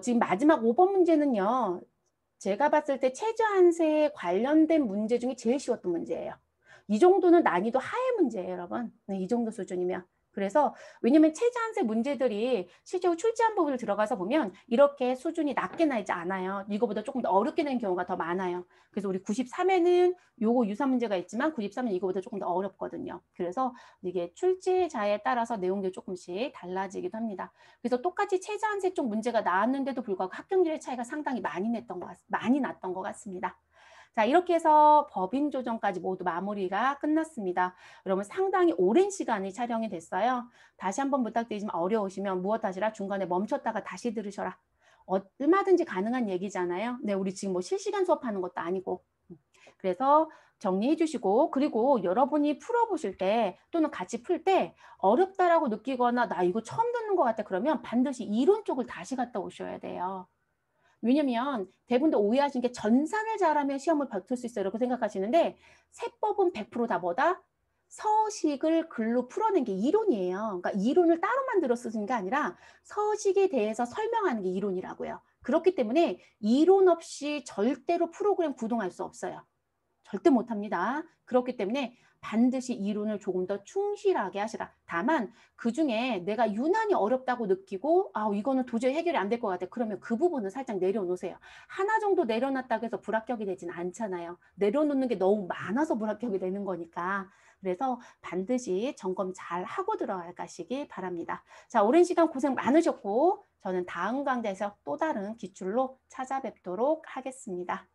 지금 마지막 5번 문제는요. 제가 봤을 때 최저한세에 관련된 문제 중에 제일 쉬웠던 문제예요. 이 정도는 난이도 하의 문제예요, 여러분. 네, 이 정도 수준이면. 그래서 왜냐면 최저한세 문제들이 실제로 출제한 부분을 들어가서 보면 이렇게 수준이 낮게 나지 않아요. 이거보다 조금 더 어렵게 낸 경우가 더 많아요. 그래서 우리 93에는 요거 유사 문제가 있지만 93은 이거보다 조금 더 어렵거든요. 그래서 이게 출제자에 따라서 내용들이 조금씩 달라지기도 합니다. 그래서 똑같이 최저한세 쪽 문제가 나왔는데도 불구하고 합격률의 차이가 상당히 많이 났던 것 같습니다. 자, 이렇게 해서 법인 조정까지 모두 마무리가 끝났습니다. 여러분 상당히 오랜 시간이 촬영이 됐어요. 다시 한번 부탁드리지만 어려우시면 무엇 하시라 중간에 멈췄다가 다시 들으셔라. 얼마든지 가능한 얘기잖아요. 네, 우리 지금 뭐 실시간 수업하는 것도 아니고. 그래서 정리해 주시고, 그리고 여러분이 풀어보실 때 또는 같이 풀 때 어렵다라고 느끼거나 나 이거 처음 듣는 것 같아 그러면 반드시 이론 쪽을 다시 갔다 오셔야 돼요. 왜냐면 대부분도 오해하시는 게 전산을 잘하면 시험을 붙을 수 있어요. 이렇게 생각하시는데 세법은 100%다 뭐다? 서식을 글로 풀어낸 게 이론이에요. 그러니까 이론을 따로 만들어 쓰는 게 아니라 서식에 대해서 설명하는 게 이론이라고요. 그렇기 때문에 이론 없이 절대로 프로그램 구동할 수 없어요. 절대 못합니다. 그렇기 때문에 반드시 이론을 조금 더 충실하게 하시라. 다만 그중에 내가 유난히 어렵다고 느끼고 아 이거는 도저히 해결이 안 될 것 같아. 그러면 그 부분은 살짝 내려놓으세요. 하나 정도 내려놨다고 해서 불합격이 되지는 않잖아요. 내려놓는 게 너무 많아서 불합격이 되는 거니까. 그래서 반드시 점검 잘 하고 들어가시기 바랍니다. 자, 오랜 시간 고생 많으셨고 저는 다음 강좌에서 또 다른 기출로 찾아뵙도록 하겠습니다.